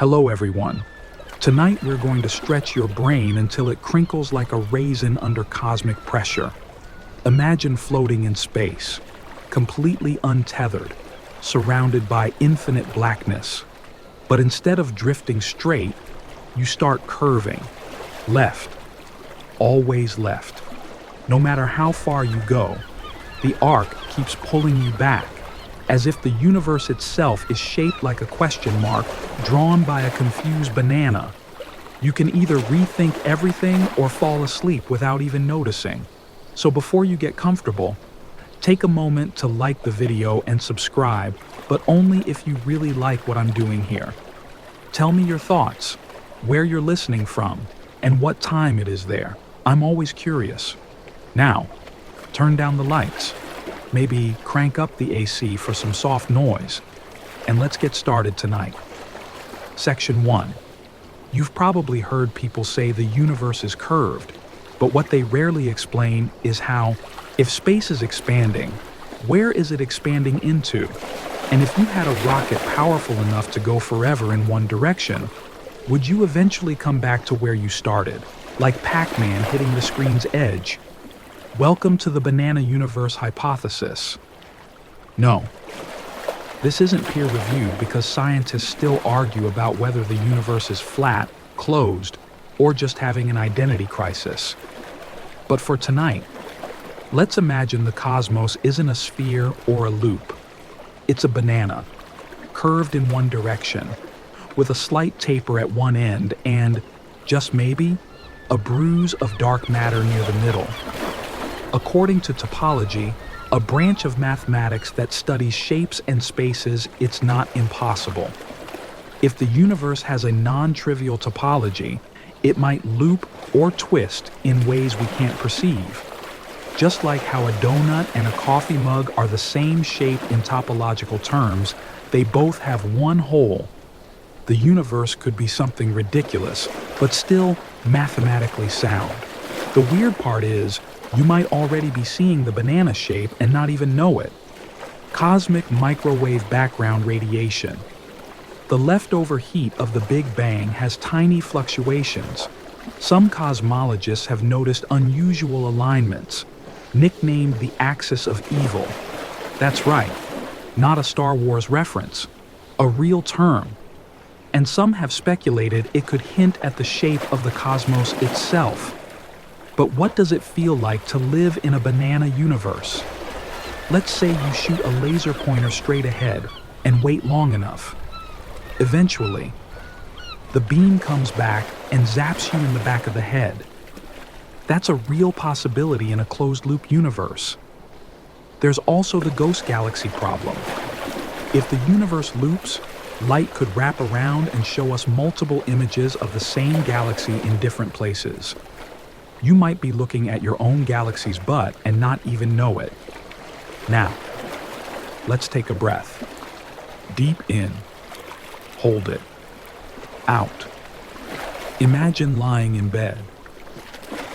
Hello everyone. Tonight we're going to stretch your brain until it crinkles like a raisin under cosmic pressure. Imagine floating in space, completely untethered, surrounded by infinite blackness. But instead of drifting straight, you start curving, left, always left. No matter how far you go, the arc keeps pulling you back, as if the universe itself is shaped like a question mark drawn by a confused banana. You can either rethink everything or fall asleep without even noticing. So before you get comfortable, take a moment to like the video and subscribe, but only if you really like what I'm doing here. Tell me your thoughts, where you're listening from, and what time it is there. I'm always curious. Now, turn down the lights. Maybe crank up the AC for some soft noise. And let's get started tonight. Section 1. You've probably heard people say the universe is curved, but what they rarely explain is how, if space is expanding, where is it expanding into? And if you had a rocket powerful enough to go forever in one direction, would you eventually come back to where you started, like Pac-Man hitting the screen's edge? Welcome to the banana universe hypothesis. No, this isn't peer-reviewed because scientists still argue about whether the universe is flat, closed, or just having an identity crisis. But for tonight, let's imagine the cosmos isn't a sphere or a loop. It's a banana, curved in one direction, with a slight taper at one end and, just maybe, a bruise of dark matter near the middle. According to topology, a branch of mathematics that studies shapes and spaces, it's not impossible. If the universe has a non-trivial topology, it might loop or twist in ways we can't perceive. Just like how a donut and a coffee mug are the same shape in topological terms, they both have one hole. The universe could be something ridiculous, but still mathematically sound. The weird part is, you might already be seeing the banana shape and not even know it. Cosmic microwave background radiation. The leftover heat of the Big Bang has tiny fluctuations. Some cosmologists have noticed unusual alignments, nicknamed the axis of evil. That's right, not a Star Wars reference, a real term. And some have speculated it could hint at the shape of the cosmos itself. But what does it feel like to live in a banana universe? Let's say you shoot a laser pointer straight ahead and wait long enough. Eventually, the beam comes back and zaps you in the back of the head. That's a real possibility in a closed-loop universe. There's also the ghost galaxy problem. If the universe loops, light could wrap around and show us multiple images of the same galaxy in different places. You might be looking at your own galaxy's butt and not even know it. Now, let's take a breath. Deep in. Hold it. Out. Imagine lying in bed.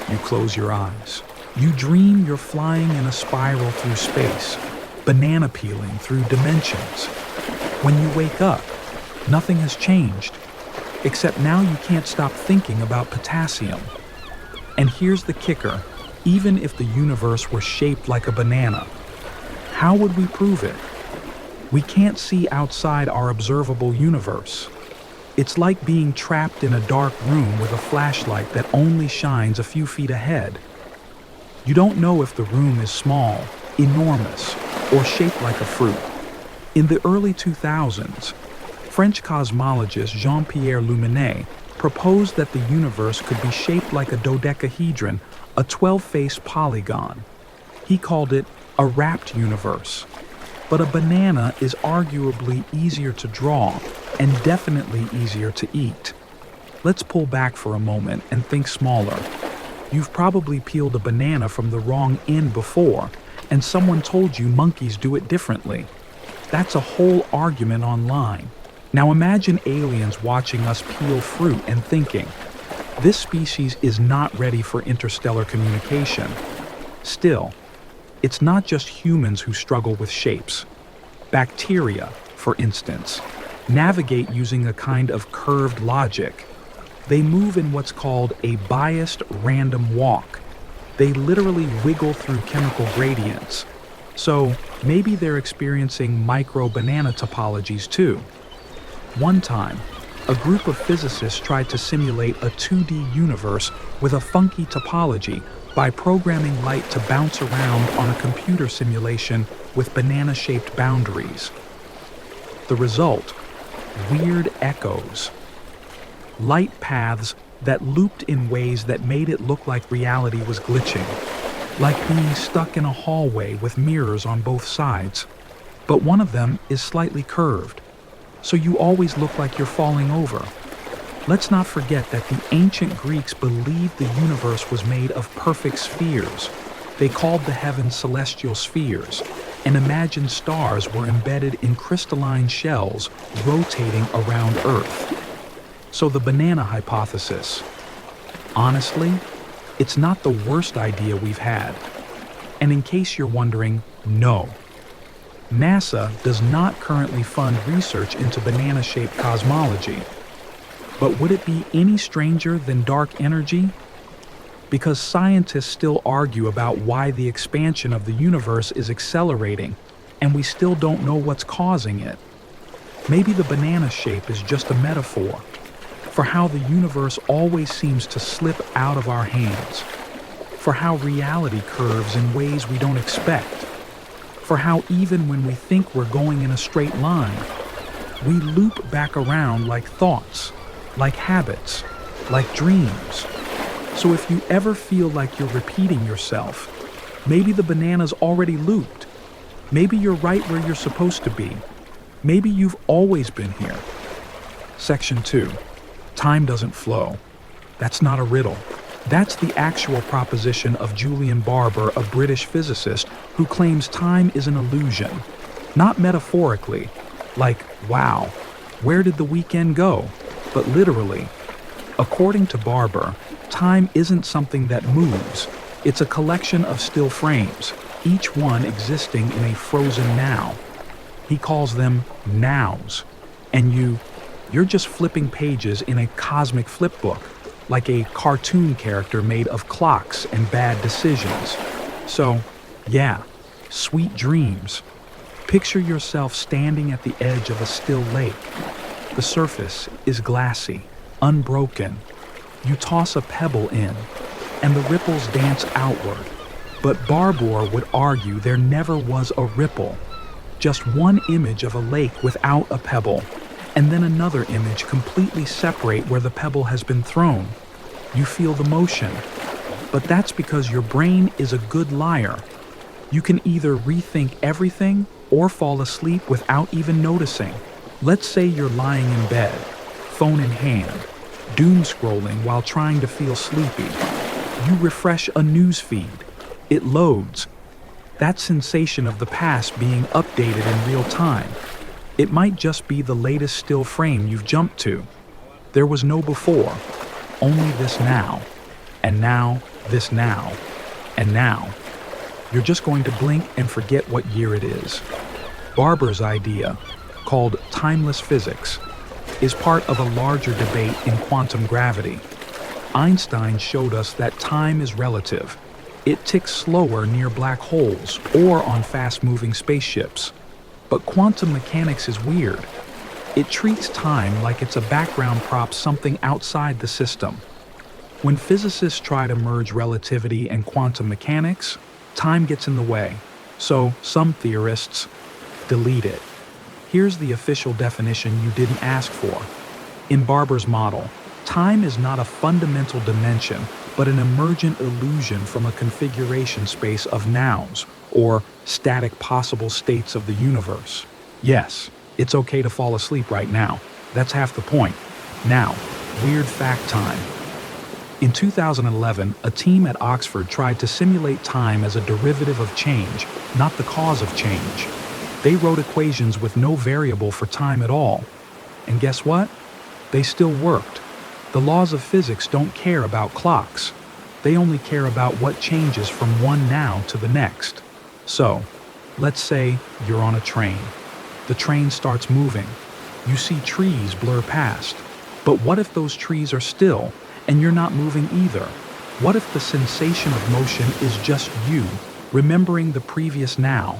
You close your eyes. You dream you're flying in a spiral through space, banana peeling through dimensions. When you wake up, nothing has changed, except now you can't stop thinking about potassium. And here's the kicker, even if the universe were shaped like a banana, how would we prove it? We can't see outside our observable universe. It's like being trapped in a dark room with a flashlight that only shines a few feet ahead. You don't know if the room is small, enormous, or shaped like a fruit. In the early 2000s, French cosmologist Jean-Pierre Luminet proposed that the universe could be shaped like a dodecahedron, a 12-faced polygon. He called it a wrapped universe. But a banana is arguably easier to draw and definitely easier to eat. Let's pull back for a moment and think smaller. You've probably peeled a banana from the wrong end before, and someone told you monkeys do it differently. That's a whole argument online. Now imagine aliens watching us peel fruit and thinking, this species is not ready for interstellar communication. Still, it's not just humans who struggle with shapes. Bacteria, for instance, navigate using a kind of curved logic. They move in what's called a biased random walk. They literally wiggle through chemical gradients. So maybe they're experiencing micro-banana topologies too. One time, a group of physicists tried to simulate a 2D universe with a funky topology by programming light to bounce around on a computer simulation with banana-shaped boundaries. The result: weird echoes. Light paths that looped in ways that made it look like reality was glitching, like being stuck in a hallway with mirrors on both sides. But one of them is slightly curved, so you always look like you're falling over. Let's not forget that the ancient Greeks believed the universe was made of perfect spheres. They called the heavens celestial spheres, and imagined stars were embedded in crystalline shells rotating around Earth. So the banana hypothesis. Honestly, it's not the worst idea we've had. And in case you're wondering, no. NASA does not currently fund research into banana-shaped cosmology. But would it be any stranger than dark energy? Because scientists still argue about why the expansion of the universe is accelerating, and we still don't know what's causing it. Maybe the banana shape is just a metaphor for how the universe always seems to slip out of our hands, for how reality curves in ways we don't expect, for how even when we think we're going in a straight line, we loop back around like thoughts, like habits, like dreams. So if you ever feel like you're repeating yourself, maybe the banana's already looped. Maybe you're right where you're supposed to be. Maybe you've always been here. Section 2. Time doesn't flow. That's not a riddle. That's the actual proposition of Julian Barbour, a British physicist who claims time is an illusion. Not metaphorically, like, wow, where did the weekend go? But literally. According to Barbour, time isn't something that moves. It's a collection of still frames, each one existing in a frozen now. He calls them nows. And you're just flipping pages in a cosmic flip book, like a cartoon character made of clocks and bad decisions. So, yeah, sweet dreams. Picture yourself standing at the edge of a still lake. The surface is glassy, unbroken. You toss a pebble in, and the ripples dance outward. But Barbour would argue there never was a ripple, just one image of a lake without a pebble, and then another image completely separate where the pebble has been thrown. You feel the motion, but that's because your brain is a good liar. You can either rethink everything or fall asleep without even noticing. Let's say you're lying in bed, phone in hand, doom scrolling while trying to feel sleepy. You refresh a news feed. It loads. That sensation of the past being updated in real time. It might just be the latest still frame you've jumped to. There was no before, only this now, and now this now, and now. You're just going to blink and forget what year it is. Barbour's idea, called timeless physics, is part of a larger debate in quantum gravity. Einstein showed us that time is relative. It ticks slower near black holes or on fast-moving spaceships. But quantum mechanics is weird. It treats time like it's a background prop, something outside the system. When physicists try to merge relativity and quantum mechanics, time gets in the way. So some theorists delete it. Here's the official definition you didn't ask for. In Barbour's model, time is not a fundamental dimension, but an emergent illusion from a configuration space of nows, or static possible states of the universe. Yes, it's okay to fall asleep right now. That's half the point. Now, weird fact time. In 2011, a team at Oxford tried to simulate time as a derivative of change, not the cause of change. They wrote equations with no variable for time at all. And guess what? They still worked. The laws of physics don't care about clocks. They only care about what changes from one now to the next. So, let's say you're on a train. The train starts moving. You see trees blur past. But what if those trees are still and you're not moving either? What if the sensation of motion is just you remembering the previous now,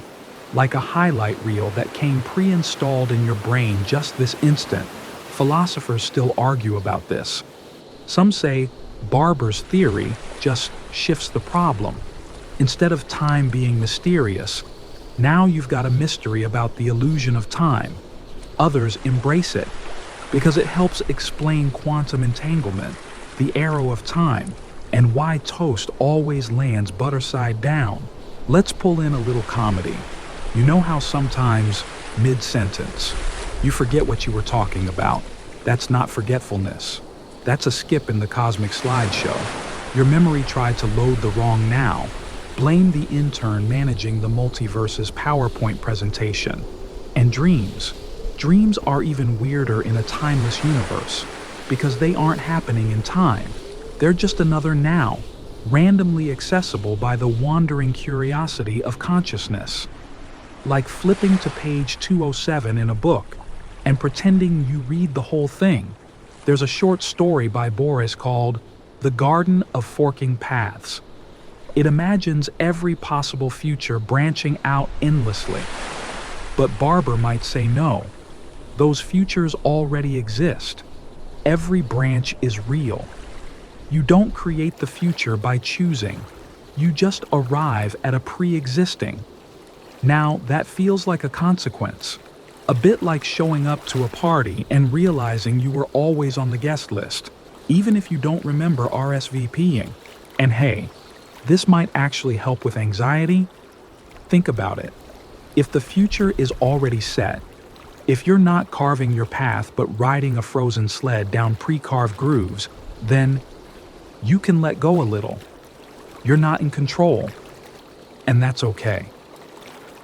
like a highlight reel that came pre-installed in your brain just this instant? Philosophers still argue about this. Some say Barber's theory just shifts the problem. Instead of time being mysterious, now you've got a mystery about the illusion of time. Others embrace it because it helps explain quantum entanglement, the arrow of time, and why toast always lands butter side down. Let's pull in a little comedy. You know how sometimes, mid-sentence, you forget what you were talking about? That's not forgetfulness. That's a skip in the cosmic slideshow. Your memory tried to load the wrong now. Blame the intern managing the multiverse's PowerPoint presentation. And dreams. Dreams are even weirder in a timeless universe because they aren't happening in time. They're just another now, randomly accessible by the wandering curiosity of consciousness. Like flipping to page 207 in a book and pretending you read the whole thing. There's a short story by Boris called The Garden of Forking Paths. It imagines every possible future branching out endlessly. But Barber might say no. Those futures already exist. Every branch is real. You don't create the future by choosing. You just arrive at a pre-existing. Now, that feels like a consequence. A bit like showing up to a party and realizing you were always on the guest list, even if you don't remember RSVPing. And hey, this might actually help with anxiety. Think about it. If the future is already set, if you're not carving your path but riding a frozen sled down pre-carved grooves, then you can let go a little. You're not in control, and that's okay.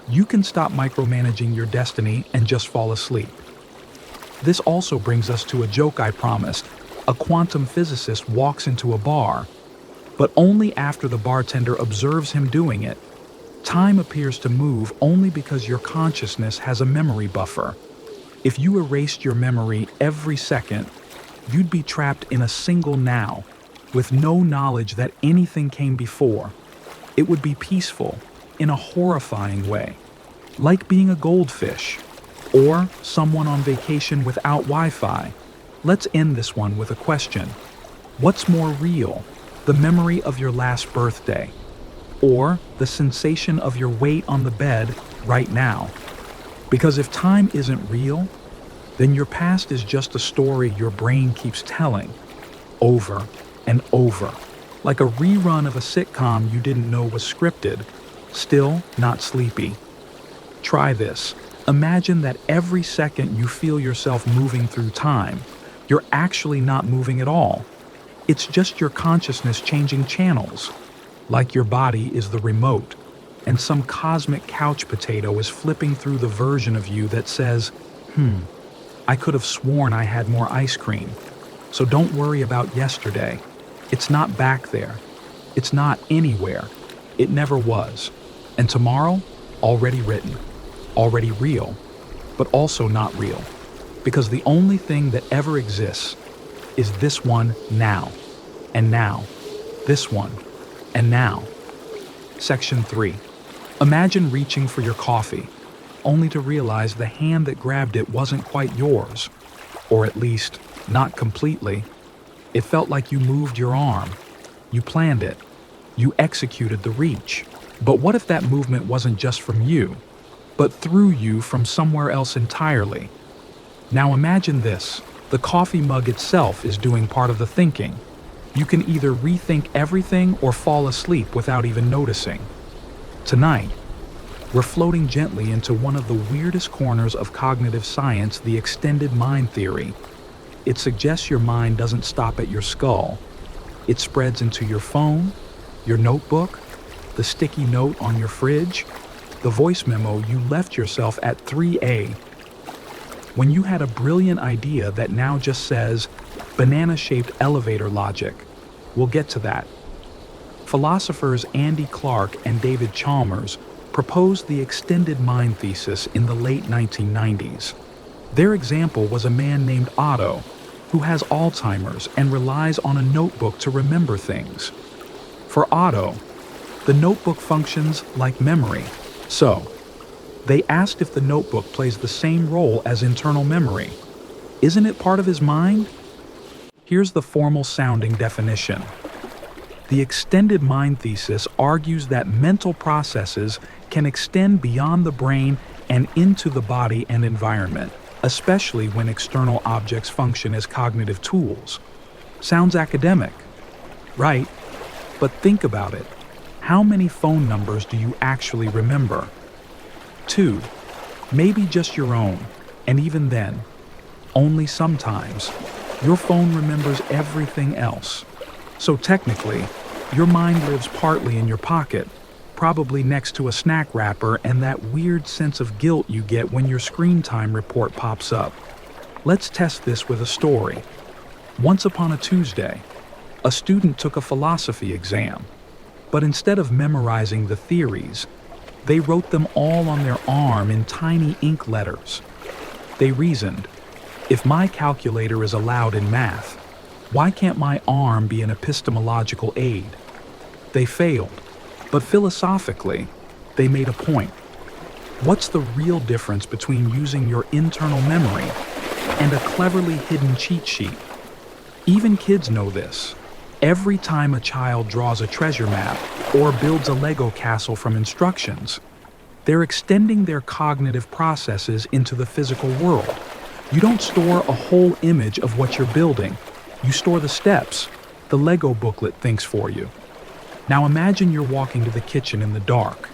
You can stop micromanaging your destiny and just fall asleep. This also brings us to a joke I promised. A quantum physicist walks into a bar, but only after the bartender observes him doing it. Time appears to move only because your consciousness has a memory buffer. If you erased your memory every second, you'd be trapped in a single now, with no knowledge that anything came before. It would be peaceful, in a horrifying way, like being a goldfish, or someone on vacation without Wi-Fi. Let's end this one with a question. What's more real, the memory of your last birthday, or the sensation of your weight on the bed right now? Because if time isn't real, then your past is just a story your brain keeps telling, over and over, like a rerun of a sitcom you didn't know was scripted. Still not sleepy. Try this. Imagine that every second you feel yourself moving through time, you're actually not moving at all. It's just your consciousness changing channels, like your body is the remote, and some cosmic couch potato is flipping through the version of you that says, I could have sworn I had more ice cream. So don't worry about yesterday. It's not back there. It's not anywhere. It never was. And tomorrow, already written, already real, but also not real. Because the only thing that ever exists is this one now, and now, this one, and now. Section 3. Imagine reaching for your coffee, only to realize the hand that grabbed it wasn't quite yours, or at least, not completely. It felt like you moved your arm. You planned it. You executed the reach. But what if that movement wasn't just from you, but through you from somewhere else entirely? Now imagine this. The coffee mug itself is doing part of the thinking. You can either rethink everything or fall asleep without even noticing. Tonight, we're floating gently into one of the weirdest corners of cognitive science, the extended mind theory. It suggests your mind doesn't stop at your skull. It spreads into your phone, your notebook, the sticky note on your fridge, the voice memo you left yourself at 3 when you had a brilliant idea that now just says banana-shaped elevator logic. We'll get to that. Philosophers Andy Clark and David Chalmers proposed the extended mind thesis in the late 1990s. Their example was a man named Otto, who has Alzheimer's and relies on a notebook to remember things. For Otto, the notebook functions like memory. So, they asked if the notebook plays the same role as internal memory. Isn't it part of his mind? Here's the formal sounding definition. The extended mind thesis argues that mental processes can extend beyond the brain and into the body and environment, especially when external objects function as cognitive tools. Sounds academic, right? But think about it. How many phone numbers do you actually remember? 2. Maybe just your own, and even then, only sometimes. Your phone remembers everything else. So technically, your mind lives partly in your pocket, probably next to a snack wrapper and that weird sense of guilt you get when your screen time report pops up. Let's test this with a story. Once upon a Tuesday, a student took a philosophy exam, but instead of memorizing the theories, they wrote them all on their arm in tiny ink letters. They reasoned, if my calculator is allowed in math, why can't my arm be an epistemological aid? They failed, but philosophically, they made a point. What's the real difference between using your internal memory and a cleverly hidden cheat sheet? Even kids know this. Every time a child draws a treasure map or builds a Lego castle from instructions, they're extending their cognitive processes into the physical world. You don't store a whole image of what you're building. You store the steps. The Lego booklet thinks for you. Now imagine you're walking to the kitchen in the dark.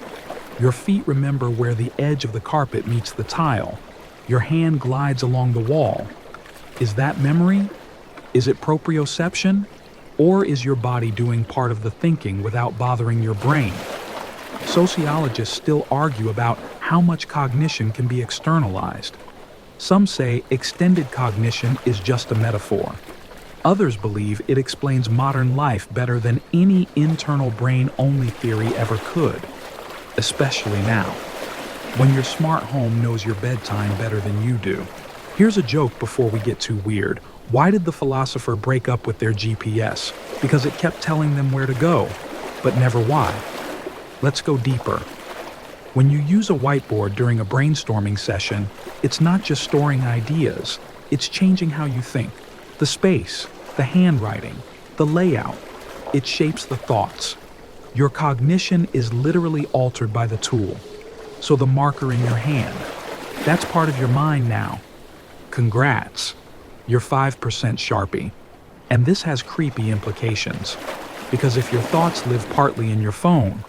Your feet remember where the edge of the carpet meets the tile. Your hand glides along the wall. Is that memory? Is it proprioception? Or is your body doing part of the thinking without bothering your brain? Sociologists still argue about how much cognition can be externalized. Some say extended cognition is just a metaphor. Others believe it explains modern life better than any internal brain-only theory ever could, especially now, when your smart home knows your bedtime better than you do. Here's a joke before we get too weird. Why did the philosopher break up with their GPS? Because it kept telling them where to go, but never why. Let's go deeper. When you use a whiteboard during a brainstorming session, it's not just storing ideas, it's changing how you think. The space, the handwriting, the layout, it shapes the thoughts. Your cognition is literally altered by the tool. So the marker in your hand, that's part of your mind now. Congrats. You're 5% Sharpie. And this has creepy implications. Because if your thoughts live partly in your phone,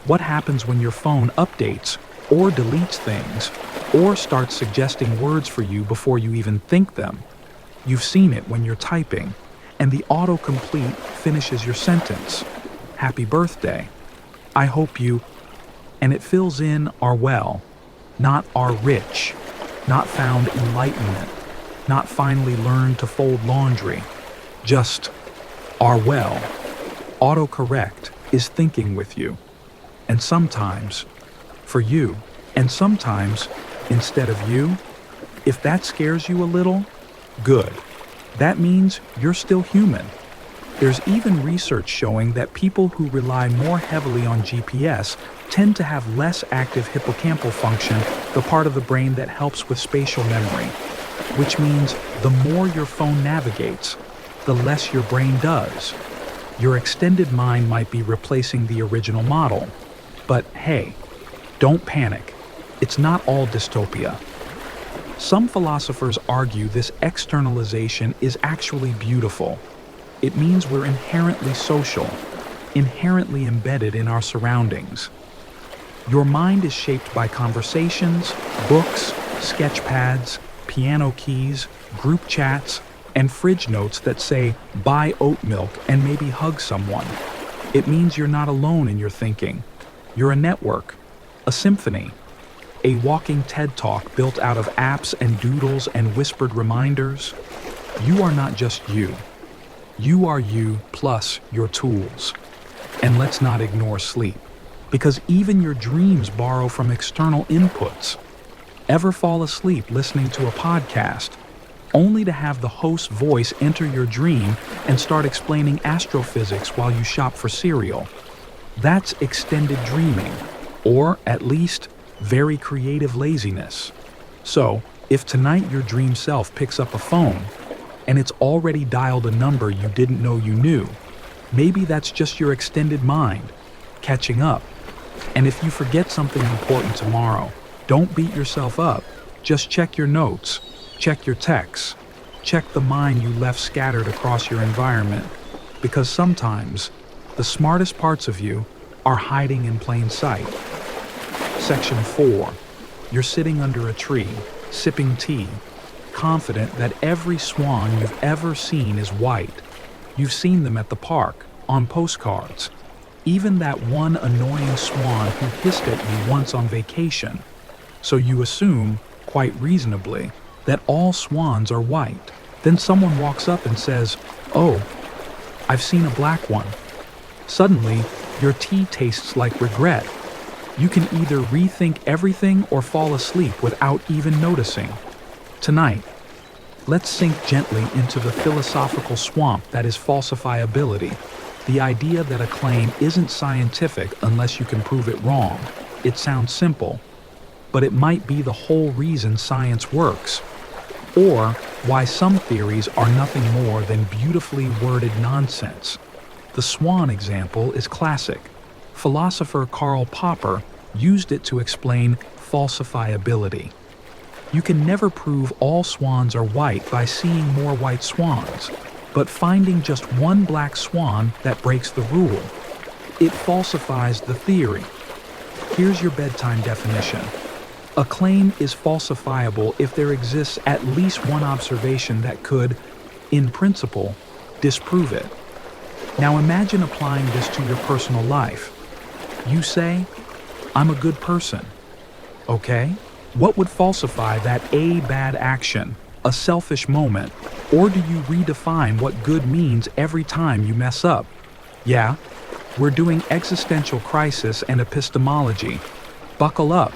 what happens when your phone updates or deletes things or starts suggesting words for you before you even think them? You've seen it when you're typing, and the autocomplete finishes your sentence. Happy birthday. I hope you... And it fills in are well, not are rich, not found enlightenment, not finally learned to fold laundry, just are well. Autocorrect is thinking with you, and sometimes for you, and sometimes instead of you. If that scares you a little, good. That means you're still human. There's even research showing that people who rely more heavily on GPS tend to have less active hippocampal function, the part of the brain that helps with spatial memory, which means the more your phone navigates, the less your brain does. Your extended mind might be replacing the original model. But hey, don't panic. It's not all dystopia. Some philosophers argue this externalization is actually beautiful. It means we're inherently social, inherently embedded in our surroundings. Your mind is shaped by conversations, books, sketch pads, piano keys, group chats, and fridge notes that say, buy oat milk and maybe hug someone. It means you're not alone in your thinking. You're a network, a symphony, a walking TED Talk built out of apps and doodles and whispered reminders. You are not just you. You are you plus your tools. And let's not ignore sleep, because even your dreams borrow from external inputs. Ever fall asleep listening to a podcast, only to have the host's voice enter your dream and start explaining astrophysics while you shop for cereal? That's extended dreaming, or at least very creative laziness. So, if tonight your dream self picks up a phone and it's already dialed a number you didn't know you knew, maybe that's just your extended mind catching up. And if you forget something important tomorrow, don't beat yourself up. Just check your notes, check your texts, check the mind you left scattered across your environment, because sometimes the smartest parts of you are hiding in plain sight. Section 4. You're sitting under a tree, sipping tea, confident that every swan you've ever seen is white. You've seen them at the park, on postcards. Even that one annoying swan who hissed at you once on vacation. So you assume, quite reasonably, that all swans are white. Then someone walks up and says, "Oh, I've seen a black one." Suddenly, your tea tastes like regret. You can either rethink everything or fall asleep without even noticing. Tonight, let's sink gently into the philosophical swamp that is falsifiability. The idea that a claim isn't scientific unless you can prove it wrong. It sounds simple, but it might be the whole reason science works. Or why some theories are nothing more than beautifully worded nonsense. The swan example is classic. Philosopher Karl Popper used it to explain falsifiability. You can never prove all swans are white by seeing more white swans, but finding just one black swan that breaks the rule. It falsifies the theory. Here's your bedtime definition. A claim is falsifiable if there exists at least one observation that could, in principle, disprove it. Now imagine applying this to your personal life. You say, "I'm a good person." Okay? What would falsify that a bad action, a selfish moment, or do you redefine what good means every time you mess up? Yeah, we're doing existential crisis and epistemology. Buckle up,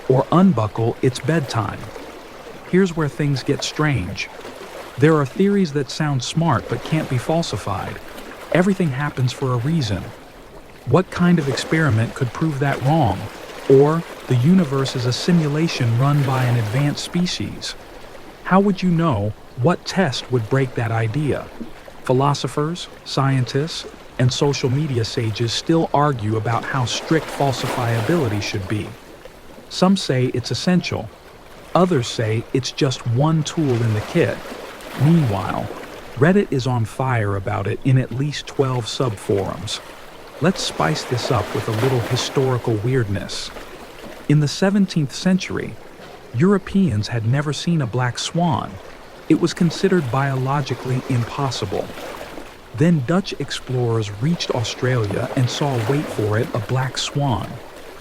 or unbuckle, it's bedtime. Here's where things get strange. There are theories that sound smart but can't be falsified. Everything happens for a reason. What kind of experiment could prove that wrong? Or the universe is a simulation run by an advanced species? How would you know what test would break that idea? Philosophers, scientists, and social media sages still argue about how strict falsifiability should be. Some say it's essential. Others say it's just one tool in the kit. Meanwhile, Reddit is on fire about it in at least 12 subforums. Let's spice this up with a little historical weirdness. In the 17th century, Europeans had never seen a black swan. It was considered biologically impossible. Then Dutch explorers reached Australia and saw, wait for it, a black swan.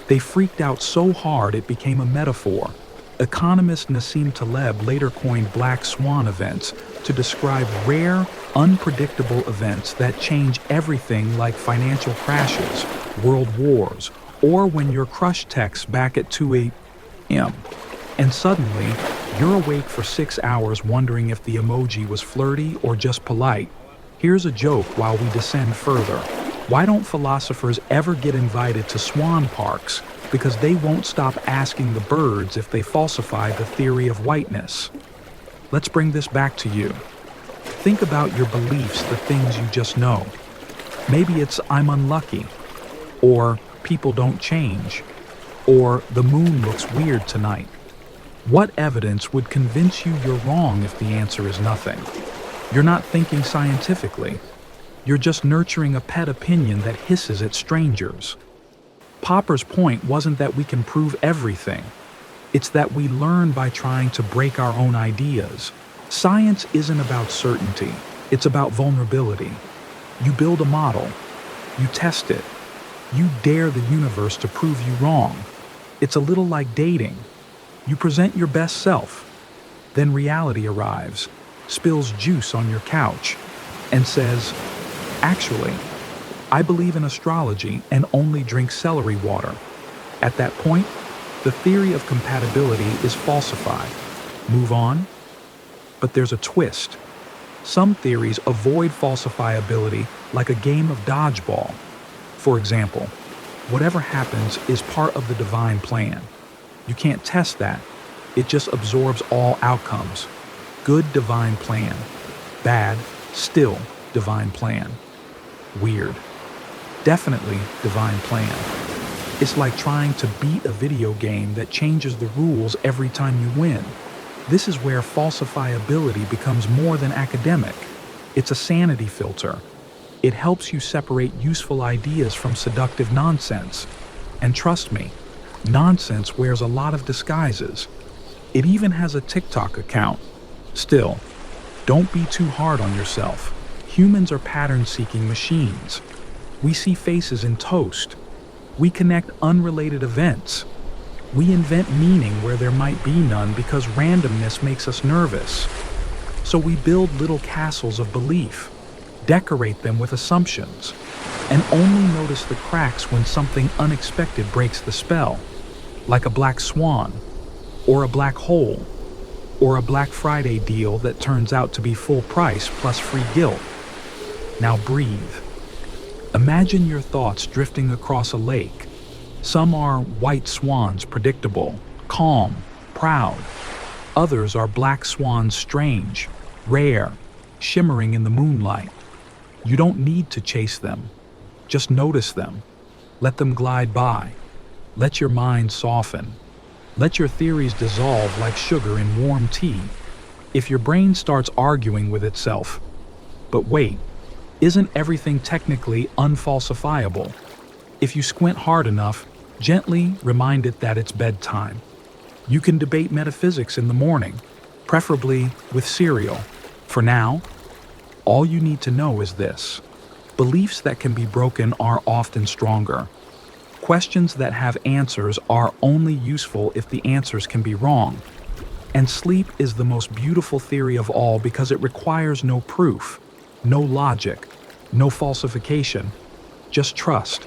They freaked out so hard it became a metaphor. Economist Nassim Taleb later coined black swan events to describe rare, unpredictable events that change everything, like financial crashes, world wars, or when your crush texts back at 2 a.m. And suddenly, you're awake for 6 hours wondering if the emoji was flirty or just polite. Here's a joke while we descend further. Why don't philosophers ever get invited to swan parks? Because they won't stop asking the birds if they falsify the theory of whiteness. Let's bring this back to you. Think about your beliefs, the things you just know. Maybe it's "I'm unlucky," or "people don't change," or "the moon looks weird tonight." What evidence would convince you you're wrong if the answer is nothing? You're not thinking scientifically. You're just nurturing a pet opinion that hisses at strangers. Popper's point wasn't that we can prove everything. It's that we learn by trying to break our own ideas. Science isn't about certainty. It's about vulnerability. You build a model. You test it. You dare the universe to prove you wrong. It's a little like dating. You present your best self. Then reality arrives, spills juice on your couch, and says, "Actually, I believe in astrology and only drink celery water." At that point, The theory of compatibility is falsified. Move on? But there's a twist. Some theories avoid falsifiability like a game of dodgeball. For example, whatever happens is part of the divine plan. You can't test that. It just absorbs all outcomes. Good divine plan. Bad, still divine plan. Weird. Definitely divine plan. It's like trying to beat a video game that changes the rules every time you win. This is where falsifiability becomes more than academic. It's a sanity filter. It helps you separate useful ideas from seductive nonsense. And trust me, nonsense wears a lot of disguises. It even has a TikTok account. Still, don't be too hard on yourself. Humans are pattern-seeking machines. We see faces in toast. We connect unrelated events. We invent meaning where there might be none because randomness makes us nervous. So we build little castles of belief, decorate them with assumptions, and only notice the cracks when something unexpected breaks the spell, like a black swan, or a black hole, or a Black Friday deal that turns out to be full price plus free guilt. Now breathe. Imagine your thoughts drifting across a lake. Some are white swans, predictable, calm, proud. Others are black swans, strange, rare, shimmering in the moonlight. You don't need to chase them. Just notice them. Let them glide by. Let your mind soften. Let your theories dissolve like sugar in warm tea. If your brain starts arguing with itself, but wait, isn't everything technically unfalsifiable? If you squint hard enough, gently remind it that it's bedtime. You can debate metaphysics in the morning, preferably with cereal. For now, all you need to know is this: beliefs that can be broken are often stronger. Questions that have answers are only useful if the answers can be wrong. And sleep is the most beautiful theory of all because it requires no proof, no logic, no falsification, just trust.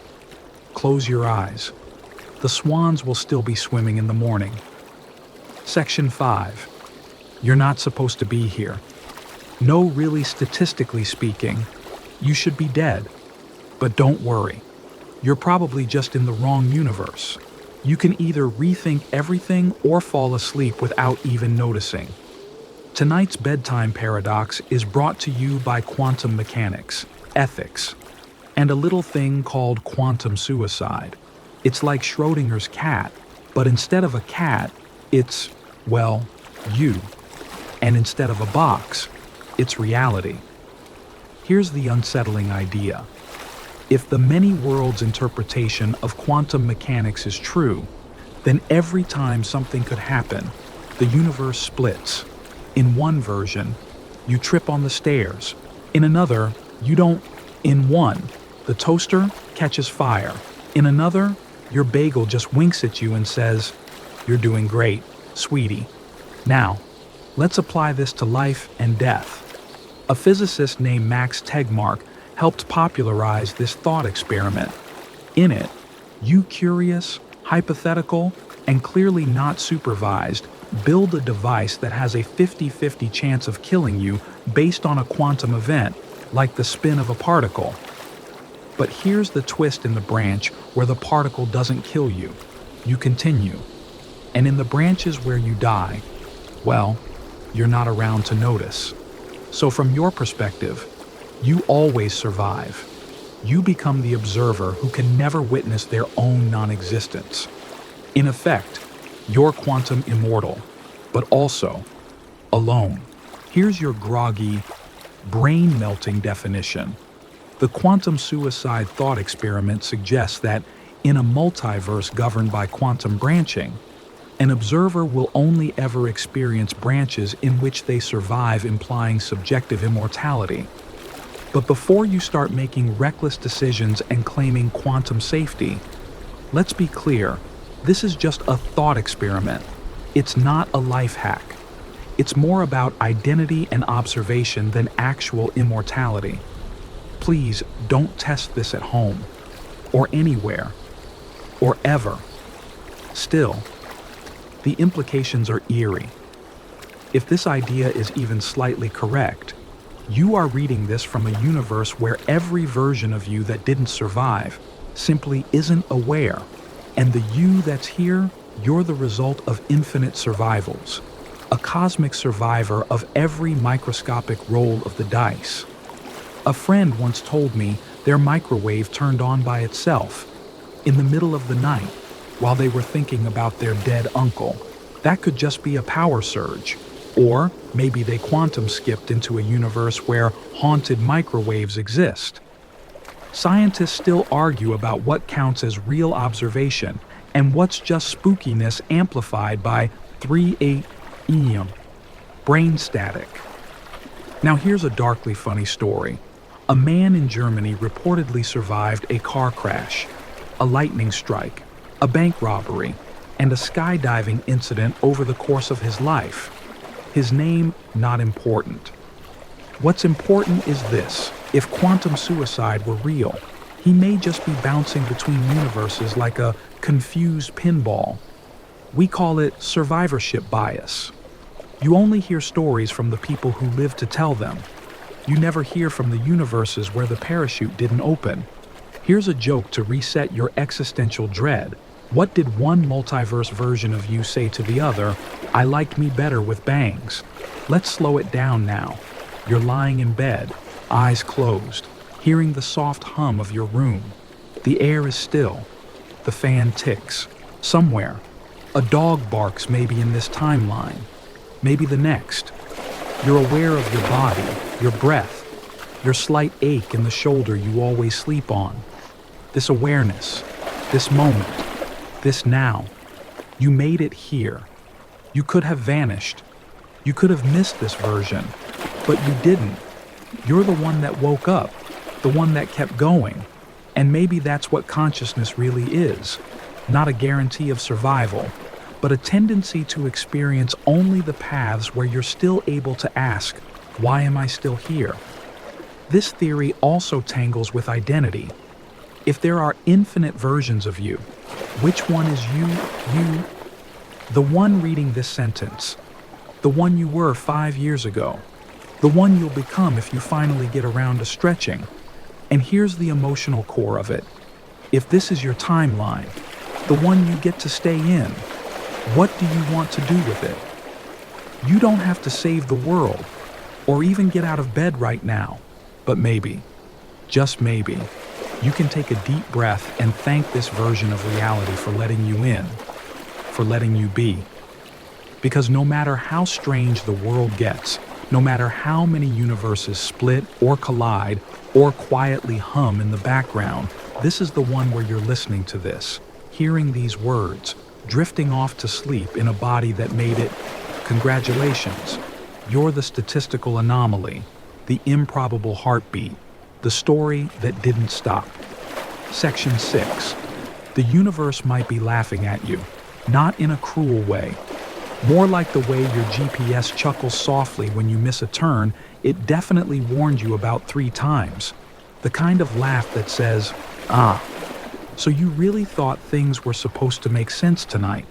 Close your eyes. The swans will still be swimming in the morning. Section 5. You're not supposed to be here. No, really, statistically speaking, you should be dead. But don't worry. You're probably just in the wrong universe. You can either rethink everything or fall asleep without even noticing. Tonight's bedtime paradox is brought to you by quantum mechanics, ethics, and a little thing called quantum suicide. It's like Schrodinger's cat, but instead of a cat, it's, well, you. And instead of a box, it's reality. Here's the unsettling idea. If the many worlds interpretation of quantum mechanics is true, then every time something could happen, the universe splits. In one version, you trip on the stairs. In another, you don't. In one, the toaster catches fire. In another, your bagel just winks at you and says, "You're doing great, sweetie." Now, let's apply this to life and death. A physicist named Max Tegmark helped popularize this thought experiment. In it, you curious, hypothetical, and clearly not supervised, build a device that has a 50-50 chance of killing you based on a quantum event, like the spin of a particle. But here's the twist in the branch where the particle doesn't kill you. You continue. And in the branches where you die, well, you're not around to notice. So from your perspective, you always survive. You become the observer who can never witness their own non-existence. In effect, you're quantum immortal, but also alone. Here's your groggy, brain-melting definition. The quantum suicide thought experiment suggests that in a multiverse governed by quantum branching, an observer will only ever experience branches in which they survive, implying subjective immortality. But before you start making reckless decisions and claiming quantum safety, let's be clear, this is just a thought experiment. It's not a life hack. It's more about identity and observation than actual immortality. Please don't test this at home, or anywhere, or ever. Still, The implications are eerie. If this idea is even slightly correct, you are reading this from a universe where every version of you that didn't survive simply isn't aware, and the you that's here, you're the result of infinite survivals, a cosmic survivor of every microscopic roll of the dice. A friend once told me their microwave turned on by itself in the middle of the night while they were thinking about their dead uncle. That could just be a power surge. Or maybe they quantum skipped into a universe where haunted microwaves exist. Scientists still argue about what counts as real observation and what's just spookiness amplified by 3/8 EM, brain static. Now here's a darkly funny story. A man in Germany reportedly survived a car crash, a lightning strike, a bank robbery, and a skydiving incident over the course of his life. His name, not important. What's important is this: if quantum suicide were real, he may just be bouncing between universes like a confused pinball. We call it survivorship bias. You only hear stories from the people who live to tell them. You never hear from the universes where the parachute didn't open. Here's a joke to reset your existential dread. What did one multiverse version of you say to the other? I liked me better with bangs. Let's slow it down now. You're lying in bed, eyes closed, hearing the soft hum of your room. The air is still. The fan ticks. Somewhere, a dog barks, maybe in this timeline, maybe the next. You're aware of your body, your breath, your slight ache in the shoulder you always sleep on. This awareness, this moment, this now. You made it here. You could have vanished. You could have missed this version, but you didn't. You're the one that woke up, the one that kept going. And maybe that's what consciousness really is. Not a guarantee of survival, but a tendency to experience only the paths where you're still able to ask, why am I still here? This theory also tangles with identity. If there are infinite versions of you, which one is you? The one reading this sentence, the one you were 5 years ago, the one you'll become if you finally get around to stretching. And here's the emotional core of it. If this is your timeline, the one you get to stay in, what do you want to do with it? You don't have to save the world or even get out of bed right now, but maybe, just maybe, you can take a deep breath and thank this version of reality for letting you in, for letting you be. Because no matter how strange the world gets, no matter how many universes split or collide or quietly hum in the background, this is the one where you're listening to this, hearing these words, drifting off to sleep in a body that made it. Congratulations. You're the statistical anomaly, the improbable heartbeat, the story that didn't stop. Section 6. The universe might be laughing at you, not in a cruel way. More like the way your GPS chuckles softly when you miss a turn. It definitely warned you about 3 times. The kind of laugh that says, ah, so you really thought things were supposed to make sense tonight.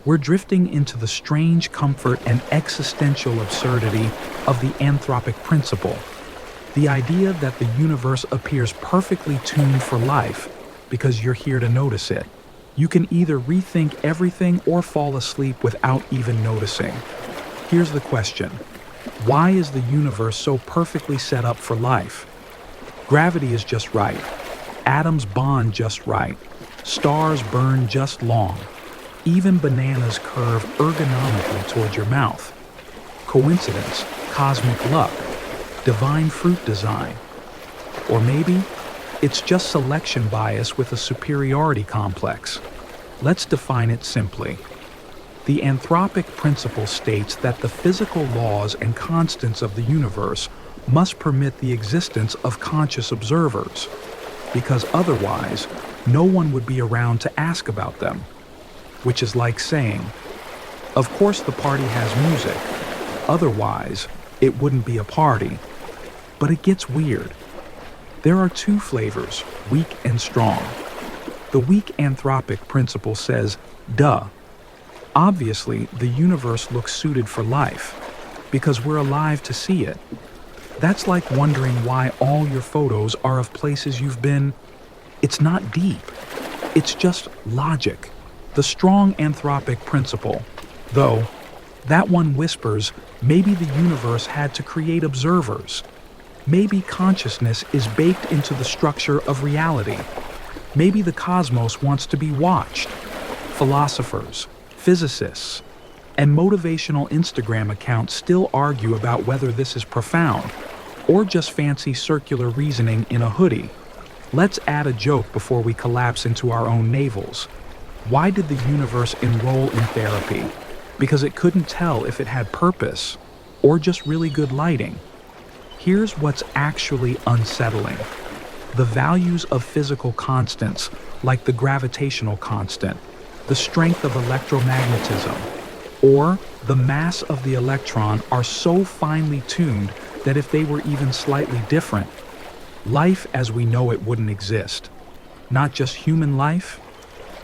We're drifting into the strange comfort and existential absurdity of the anthropic principle. The idea that the universe appears perfectly tuned for life because you're here to notice it. You can either rethink everything or fall asleep without even noticing. Here's the question. Why is the universe so perfectly set up for life? Gravity is just right. Atoms bond just right. Stars burn just long. Even bananas curve ergonomically toward your mouth. Coincidence, cosmic luck, divine fruit design. Or maybe it's just selection bias with a superiority complex. Let's define it simply. The anthropic principle states that the physical laws and constants of the universe must permit the existence of conscious observers, because otherwise, no one would be around to ask about them. Which is like saying, of course the party has music, otherwise it wouldn't be a party. But it gets weird. There are 2 flavors, weak and strong. The weak anthropic principle says, duh. Obviously, the universe looks suited for life, because we're alive to see it. That's like wondering why all your photos are of places you've been. It's not deep. It's just logic, the strong anthropic principle. Though, that one whispers, maybe the universe had to create observers. Maybe consciousness is baked into the structure of reality. Maybe the cosmos wants to be watched. Philosophers, physicists, and motivational Instagram accounts still argue about whether this is profound or just fancy circular reasoning in a hoodie. Let's add a joke before we collapse into our own navels. Why did the universe enroll in therapy? Because it couldn't tell if it had purpose or just really good lighting. Here's what's actually unsettling. The values of physical constants, like the gravitational constant, the strength of electromagnetism, or the mass of the electron are so finely tuned that if they were even slightly different, life as we know it wouldn't exist. Not just human life,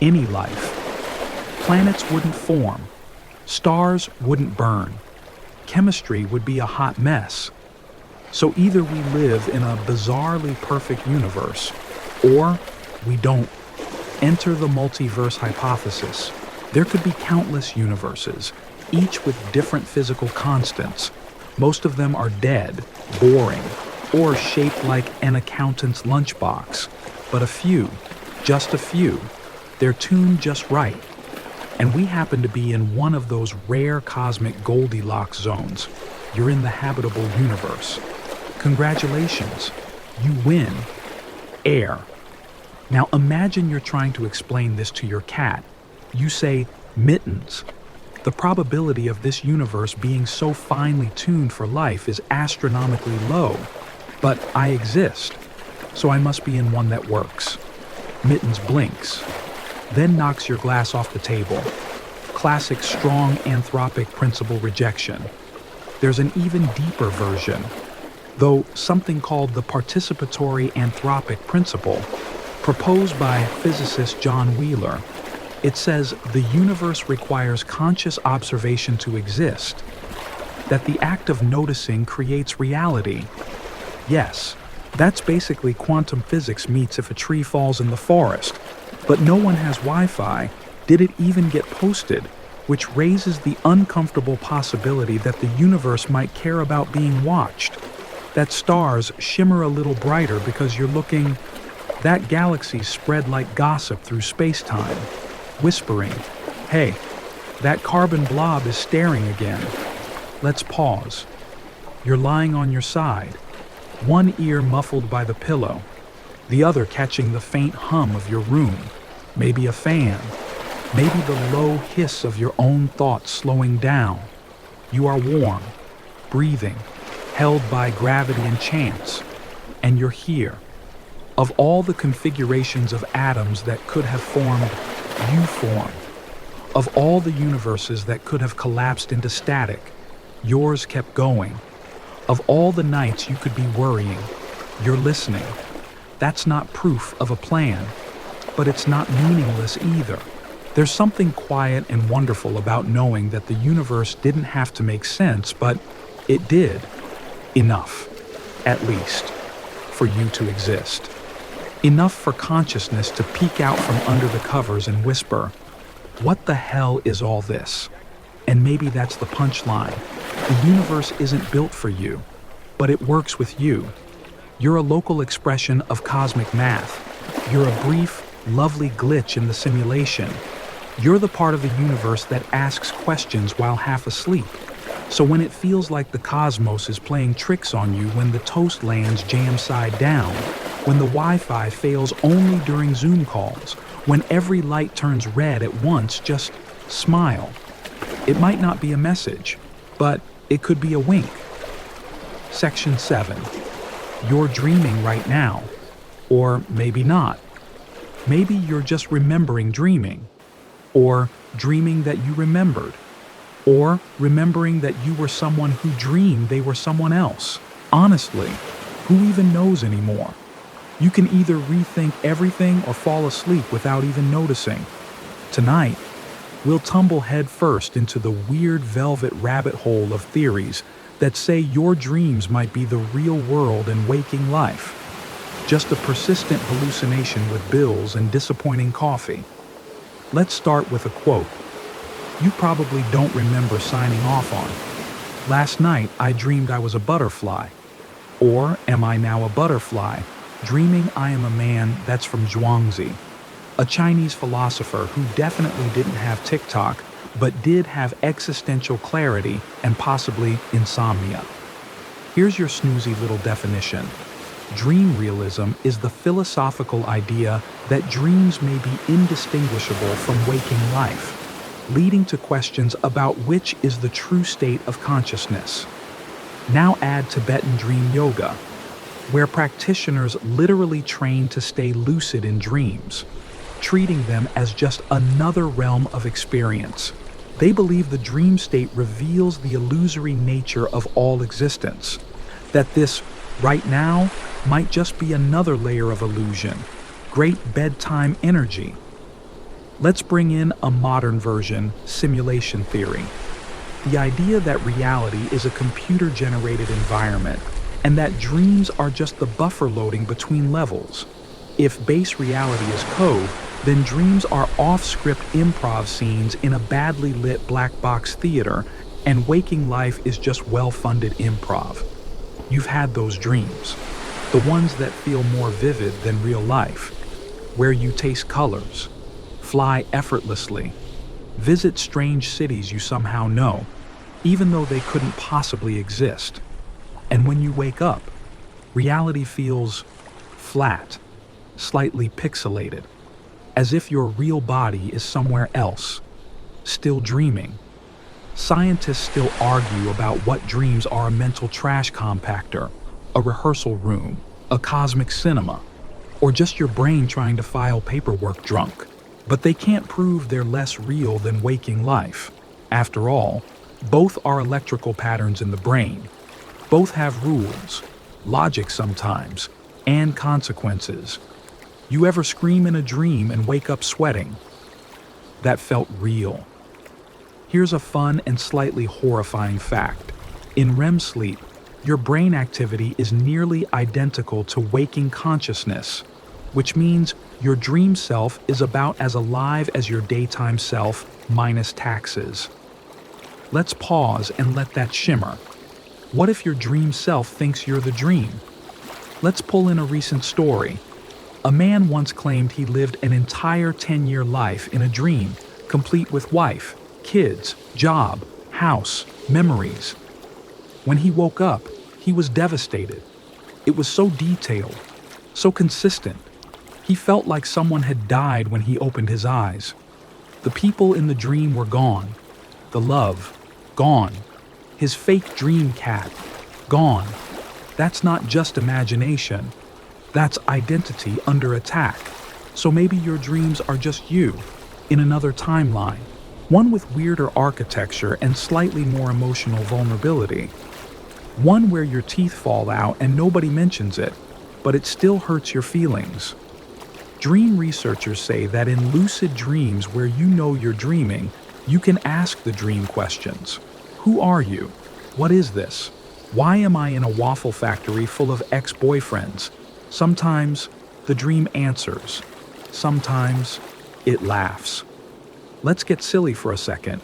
any life. Planets wouldn't form. Stars wouldn't burn. Chemistry would be a hot mess. So either we live in a bizarrely perfect universe, or we don't. Enter the multiverse hypothesis. There could be countless universes, each with different physical constants. Most of them are dead, boring, or shaped like an accountant's lunchbox. But a few, just a few, they're tuned just right. And we happen to be in one of those rare cosmic Goldilocks zones. You're in the habitable universe. Congratulations, you win. Air. Now imagine you're trying to explain this to your cat. You say, mittens. The probability of this universe being so finely tuned for life is astronomically low. But I exist, so I must be in one that works. Mittens blinks, then knocks your glass off the table. Classic strong anthropic principle rejection. There's an even deeper version, though something called the participatory anthropic principle, proposed by physicist John Wheeler. It says the universe requires conscious observation to exist, that the act of noticing creates reality. Yes, that's basically quantum physics meets if a tree falls in the forest. But no one has Wi-Fi. Did it even get posted? Which raises the uncomfortable possibility that the universe might care about being watched. That stars shimmer a little brighter because you're looking. That galaxies spread like gossip through space-time, whispering, hey, that carbon blob is staring again. Let's pause. You're lying on your side, one ear muffled by the pillow, the other catching the faint hum of your room, maybe a fan, maybe the low hiss of your own thoughts slowing down. You are warm, breathing, held by gravity and chance, and you're here. Of all the configurations of atoms that could have formed, you form. Of all the universes that could have collapsed into static, yours kept going. Of all the nights you could be worrying, you're listening. That's not proof of a plan, but it's not meaningless either. There's something quiet and wonderful about knowing that the universe didn't have to make sense, but it did. Enough, at least, for you to exist. Enough for consciousness to peek out from under the covers and whisper, what the hell is all this? And maybe that's the punchline. The universe isn't built for you, but it works with you. You're a local expression of cosmic math. You're a brief, lovely glitch in the simulation. You're the part of the universe that asks questions while half asleep. So when it feels like the cosmos is playing tricks on you when the toast lands jam side down, when the Wi-Fi fails only during Zoom calls, when every light turns red at once, just smile. It might not be a message, but it could be a wink. Section 7. You're dreaming right now. Or maybe not. Maybe you're just remembering dreaming. Or dreaming that you remembered. Or remembering that you were someone who dreamed they were someone else. Honestly, who even knows anymore? You can either rethink everything or fall asleep without even noticing. Tonight, We'll tumble headfirst into the weird velvet rabbit hole of theories that say your dreams might be the real world and waking life, just a persistent hallucination with bills and disappointing coffee. Let's start with a quote you probably don't remember signing off on. Last night I dreamed I was a butterfly. Or am I now a butterfly, dreaming I am a man? That's from Zhuangzi, a Chinese philosopher who definitely didn't have TikTok, but did have existential clarity and possibly insomnia. Here's your snoozy little definition. Dream realism is the philosophical idea that dreams may be indistinguishable from waking life, leading to questions about which is the true state of consciousness. Now add Tibetan dream yoga, where practitioners literally train to stay lucid in dreams, treating them as just another realm of experience. They believe the dream state reveals the illusory nature of all existence, that this right now might just be another layer of illusion, great bedtime energy. Let's bring in a modern version, simulation theory. The idea that reality is a computer-generated environment and that dreams are just the buffer loading between levels. If base reality is code, then dreams are off-script improv scenes in a badly lit black box theater, and waking life is just well-funded improv. You've had those dreams, the ones that feel more vivid than real life, where you taste colors, fly effortlessly, visit strange cities you somehow know, even though they couldn't possibly exist. And when you wake up, reality feels flat, slightly pixelated, as if your real body is somewhere else, still dreaming. Scientists still argue about what dreams are: a mental trash compactor, a rehearsal room, a cosmic cinema, or just your brain trying to file paperwork drunk. But they can't prove they're less real than waking life. After all, both are electrical patterns in the brain. Both have rules, logic sometimes, and consequences. You ever scream in a dream and wake up sweating? That felt real. Here's a fun and slightly horrifying fact. In REM sleep, your brain activity is nearly identical to waking consciousness, which means your dream self is about as alive as your daytime self, minus taxes. Let's pause and let that shimmer. What if your dream self thinks you're the dream? Let's pull in a recent story. A man once claimed he lived an entire 10-year life in a dream, complete with wife, kids, job, house, memories. When he woke up, he was devastated. It was so detailed, so consistent. He felt like someone had died when he opened his eyes. The people in the dream were gone. The love, gone. His fake dream cat, gone. That's not just imagination. That's identity under attack. So maybe your dreams are just you, in another timeline, one with weirder architecture and slightly more emotional vulnerability. One where your teeth fall out and nobody mentions it, but it still hurts your feelings. Dream researchers say that in lucid dreams where you know you're dreaming, you can ask the dream questions. Who are you? What is this? Why am I in a waffle factory full of ex-boyfriends? Sometimes the dream answers. Sometimes it laughs. Let's get silly for a second.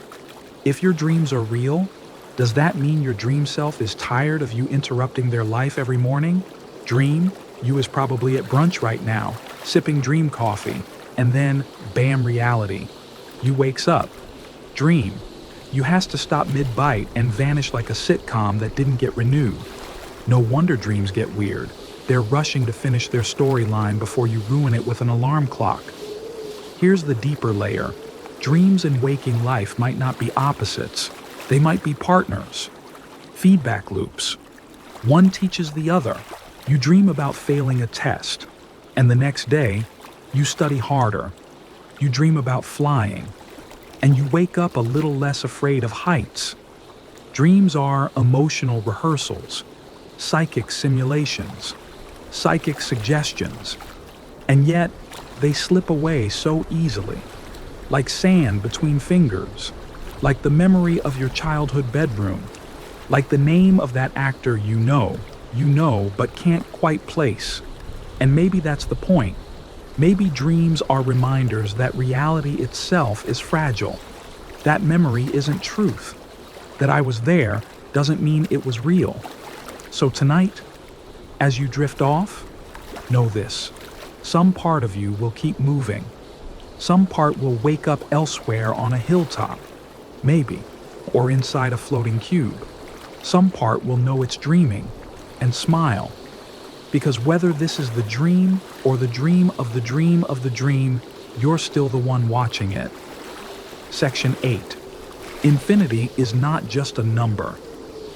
If your dreams are real, does that mean your dream self is tired of you interrupting their life every morning? Dream, you is probably at brunch right now, sipping dream coffee, and then, bam, reality. You wakes up. Dream, you has to stop mid-bite and vanish like a sitcom that didn't get renewed. No wonder dreams get weird. They're rushing to finish their storyline before you ruin it with an alarm clock. Here's the deeper layer. Dreams and waking life might not be opposites. They might be partners. Feedback loops. One teaches the other. You dream about failing a test, and the next day, you study harder. You dream about flying, and you wake up a little less afraid of heights. Dreams are emotional rehearsals, psychic simulations, psychic suggestions, and yet they slip away so easily. like sand between fingers, like the memory of your childhood bedroom, like the name of that actor you know, but can't quite place. And maybe that's the point. Maybe dreams are reminders that reality itself is fragile. That memory isn't truth. That I was there doesn't mean it was real. So tonight, as you drift off, know this. Some part of you will keep moving. Some part will wake up elsewhere on a hilltop, maybe, or inside a floating cube. Some part will know it's dreaming and smile. Because whether this is the dream or the dream of the dream of the dream, you're still the one watching it. Section 8. Infinity is not just a number.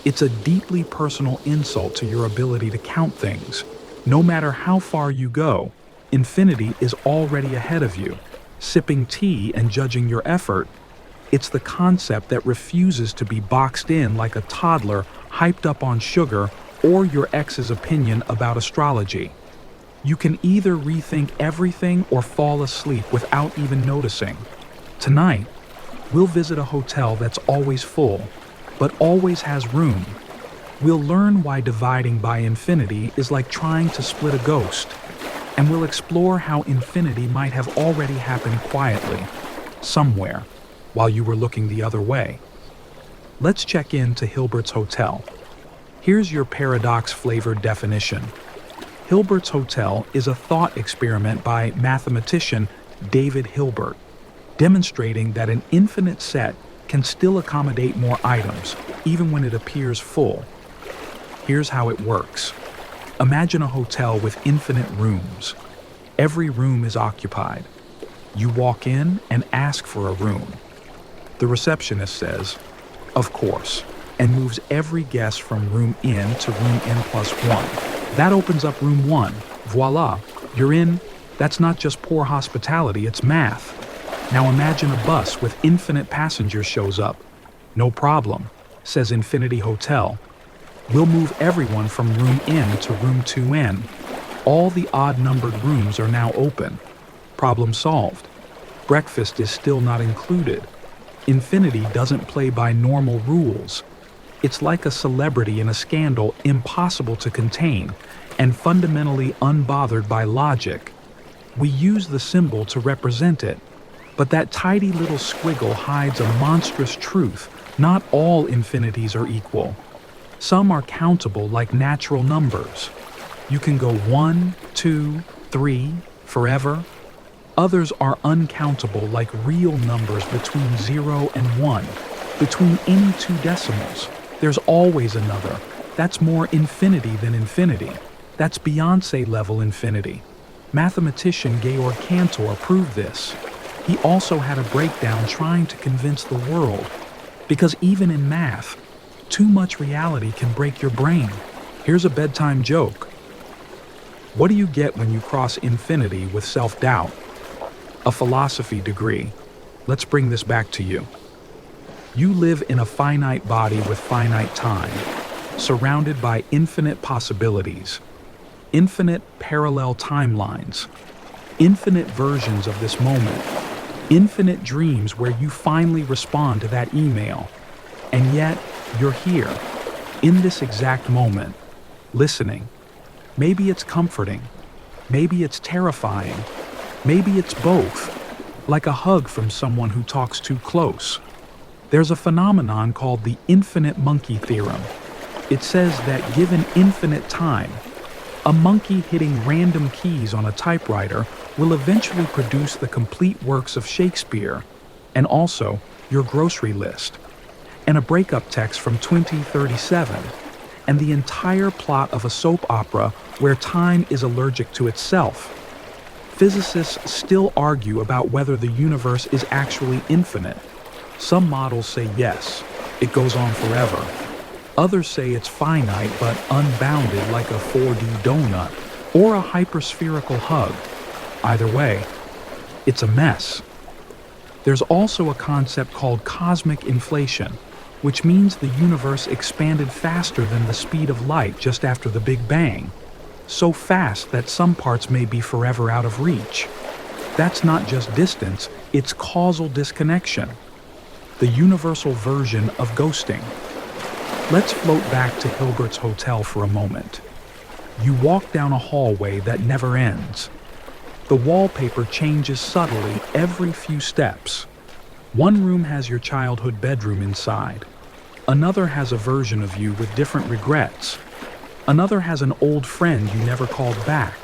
It's a deeply personal insult to your ability to count things. No matter how far you go, infinity is already ahead of you, sipping tea and judging your effort. It's the concept that refuses to be boxed in like a toddler hyped up on sugar or your ex's opinion about astrology. You can either rethink everything or fall asleep without even noticing. Tonight, we'll visit a hotel that's always full, but always has room. We'll learn why dividing by infinity is like trying to split a ghost, and we'll explore how infinity might have already happened quietly, somewhere, while you were looking the other way. Let's check in to Hilbert's Hotel. Here's your paradox-flavored definition. Hilbert's Hotel is a thought experiment by mathematician David Hilbert, demonstrating that an infinite set can still accommodate more items, even when it appears full. Here's how it works. Imagine a hotel with infinite rooms. Every room is occupied. You walk in and ask for a room. The receptionist says, "Of course," and moves every guest from room in to room n+1. That opens up room 1. Voila, you're in. That's not just poor hospitality, it's math. Now imagine a bus with infinite passengers shows up. "No problem," says Infinity Hotel. "We'll move everyone from room N to room 2N. All the odd-numbered rooms are now open. Problem solved. Breakfast is still not included. Infinity doesn't play by normal rules. It's like a celebrity in a scandal impossible to contain and fundamentally unbothered by logic. We use the symbol to represent it, but that tidy little squiggle hides a monstrous truth. Not all infinities are equal. Some are countable like natural numbers. You can go 1, 2, 3, forever. Others are uncountable like real numbers between 0 and 1. Between any two decimals, there's always another. That's more infinity than infinity. That's Beyoncé-level infinity. Mathematician Georg Cantor proved this. He also had a breakdown trying to convince the world. Because even in math, too much reality can break your brain. Here's a bedtime joke. What do you get when you cross infinity with self-doubt? A philosophy degree. Let's bring this back to you. You live in a finite body with finite time, surrounded by infinite possibilities, infinite parallel timelines, infinite versions of this moment, infinite dreams where you finally respond to that email. And yet, you're here, in this exact moment, listening. Maybe it's comforting. Maybe it's terrifying. Maybe it's both, like a hug from someone who talks too close. There's a phenomenon called the infinite monkey theorem. It says that given infinite time, a monkey hitting random keys on a typewriter will eventually produce the complete works of Shakespeare, and also your grocery list, and a breakup text from 2037, and the entire plot of a soap opera where time is allergic to itself. Physicists still argue about whether the universe is actually infinite. Some models say yes, it goes on forever. Others say it's finite but unbounded like a 4D donut or a hyperspherical hug. Either way, it's a mess. There's also a concept called cosmic inflation, which means the universe expanded faster than the speed of light just after the Big Bang. So fast that some parts may be forever out of reach. That's not just distance, It's causal disconnection, the universal version of ghosting. Let's float back to Hilbert's hotel for a moment. You walk down a hallway that never ends. The wallpaper changes subtly every few steps. One room has your childhood bedroom inside. Another has a version of you with different regrets. Another has an old friend you never called back.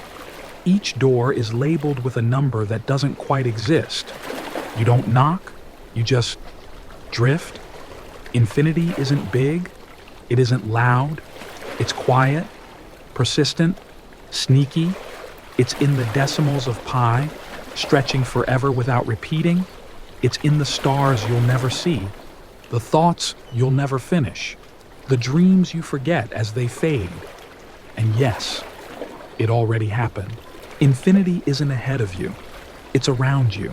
Each door is labeled with a number that doesn't quite exist. You don't knock, you just drift. Infinity isn't big, it isn't loud, it's quiet, persistent, sneaky. It's in the decimals of pi, stretching forever without repeating. It's in the stars you'll never see, the thoughts you'll never finish, the dreams you forget as they fade. And yes, it already happened. Infinity isn't ahead of you, it's around you.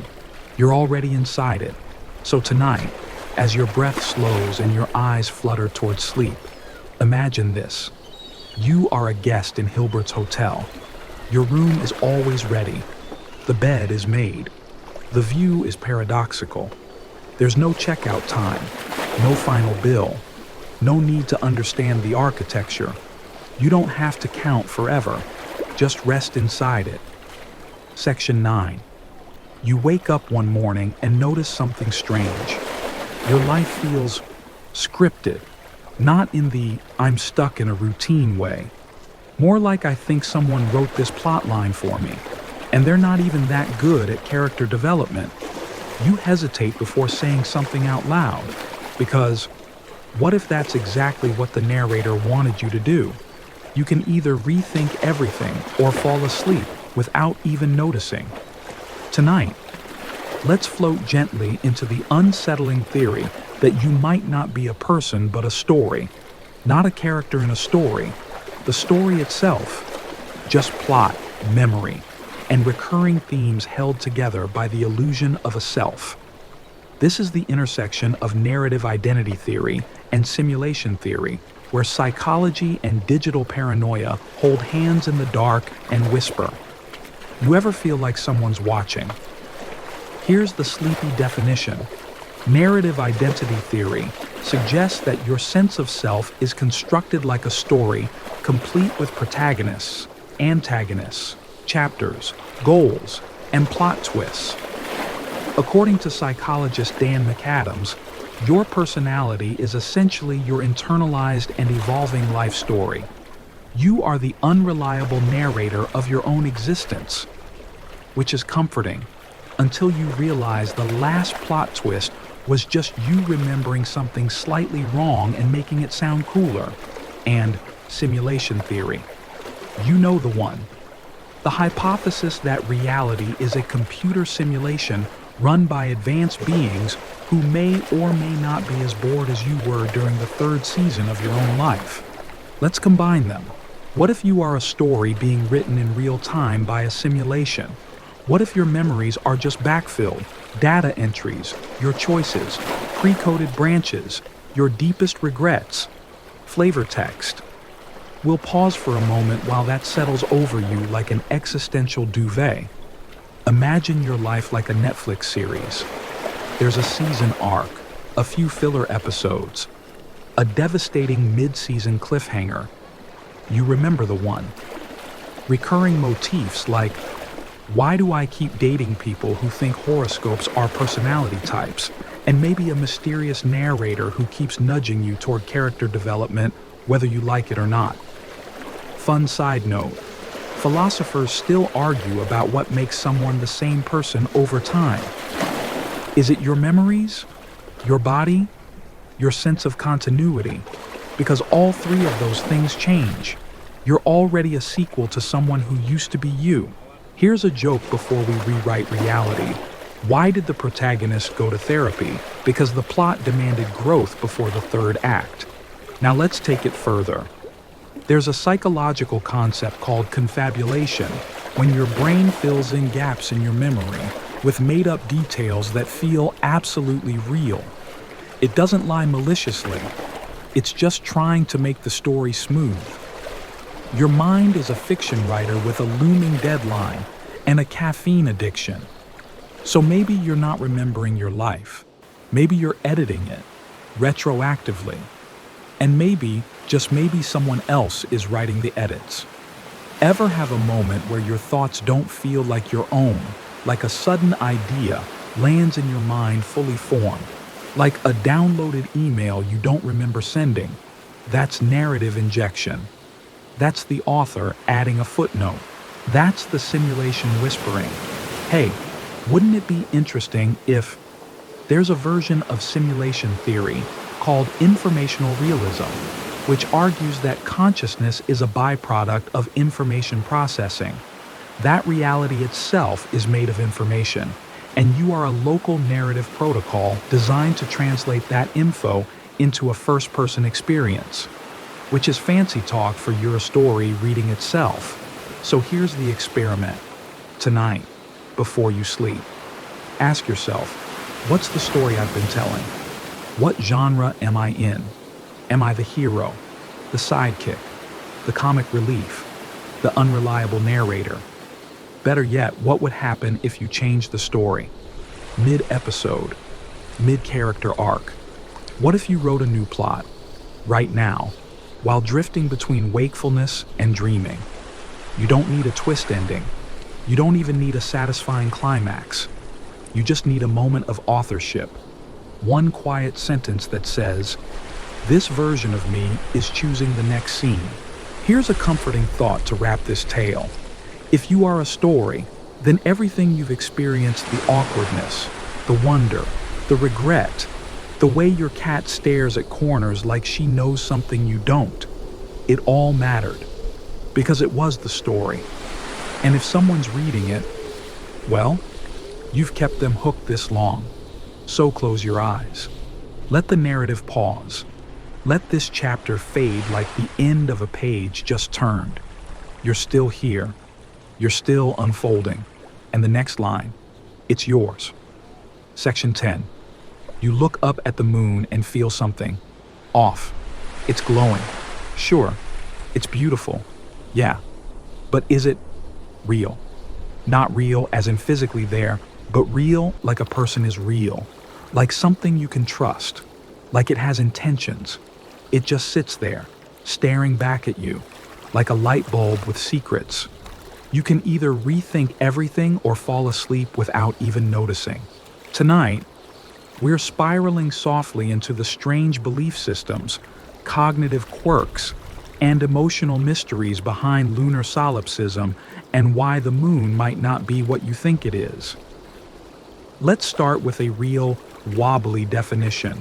You're already inside it. So tonight, as your breath slows and your eyes flutter towards sleep, imagine this. You are a guest in Hilbert's hotel. Your room is always ready. The bed is made. The view is paradoxical. There's no checkout time, no final bill, no need to understand the architecture. You don't have to count forever. Just rest inside it. Section 9. You wake up one morning and notice something strange. Your life feels scripted, not in the "I'm stuck in a routine" way. More like I think someone wrote this plot line for me, and they're not even that good at character development. You hesitate before saying something out loud, because what if that's exactly what the narrator wanted you to do? You can either rethink everything or fall asleep without even noticing. Tonight, let's float gently into the unsettling theory that you might not be a person but a story, not a character in a story. The story itself, just plot, memory, and recurring themes held together by the illusion of a self. This is the intersection of narrative identity theory and simulation theory, where psychology and digital paranoia hold hands in the dark and whisper. You ever feel like someone's watching? Here's the sleepy definition. Narrative identity theory suggests that your sense of self is constructed like a story, complete with protagonists, antagonists, chapters, goals, and plot twists. According to psychologist Dan McAdams, your personality is essentially your internalized and evolving life story. You are the unreliable narrator of your own existence, which is comforting until you realize the last plot twist was just you remembering something slightly wrong and making it sound cooler. And simulation theory. You know the one. The hypothesis that reality is a computer simulation run by advanced beings who may or may not be as bored as you were during the third season of your own life. Let's combine them. What if you are a story being written in real time by a simulation? What if your memories are just backfilled, data entries, your choices, pre-coded branches, your deepest regrets, flavor text? We'll pause for a moment while that settles over you like an existential duvet. Imagine your life like a Netflix series. There's a season arc, a few filler episodes, a devastating mid-season cliffhanger. You remember the one. Recurring motifs like, why do I keep dating people who think horoscopes are personality types? And maybe a mysterious narrator who keeps nudging you toward character development, whether you like it or not. Fun side note, philosophers still argue about what makes someone the same person over time. Is it your memories, your body, your sense of continuity? Because all three of those things change. You're already a sequel to someone who used to be you. Here's a joke before we rewrite reality. Why did the protagonist go to therapy? Because the plot demanded growth before the third act. Now let's take it further. There's a psychological concept called confabulation, when your brain fills in gaps in your memory with made-up details that feel absolutely real. It doesn't lie maliciously. It's just trying to make the story smooth. Your mind is a fiction writer with a looming deadline and a caffeine addiction. So maybe you're not remembering your life. Maybe you're editing it retroactively. And maybe, just maybe, someone else is writing the edits. Ever have a moment where your thoughts don't feel like your own, like a sudden idea lands in your mind fully formed, like a downloaded email you don't remember sending? That's narrative injection. That's the author adding a footnote. That's the simulation whispering, hey, wouldn't it be interesting if... There's a version of simulation theory called informational realism, which argues that consciousness is a byproduct of information processing. That reality itself is made of information, and you are a local narrative protocol designed to translate that info into a first-person experience, which is fancy talk for your story reading itself. So here's the experiment. Tonight, before you sleep, ask yourself, what's the story I've been telling? What genre am I in? Am I the hero, the sidekick, the comic relief, the unreliable narrator? Better yet, what would happen if you changed the story? Mid-episode, mid-character arc. What if you wrote a new plot, right now, while drifting between wakefulness and dreaming? You don't need a twist ending. You don't even need a satisfying climax. You just need a moment of authorship. One quiet sentence that says, this version of me is choosing the next scene. Here's a comforting thought to wrap this tale. If you are a story, then everything you've experienced, the awkwardness, the wonder, the regret, the way your cat stares at corners like she knows something you don't, it all mattered. Because it was the story. And if someone's reading it, well, you've kept them hooked this long. So close your eyes. Let the narrative pause. Let this chapter fade like the end of a page just turned. You're still here. You're still unfolding. And the next line, it's yours. Section 10. You look up at the moon and feel something off. It's glowing. Sure, it's beautiful. Yeah, but is it real? Not real as in physically there, but real like a person is real, like something you can trust, like it has intentions. It just sits there, staring back at you, like a light bulb with secrets. You can either rethink everything or fall asleep without even noticing. Tonight, we're spiraling softly into the strange belief systems, cognitive quirks, and emotional mysteries behind lunar solipsism and why the moon might not be what you think it is. Let's start with a real, wobbly definition.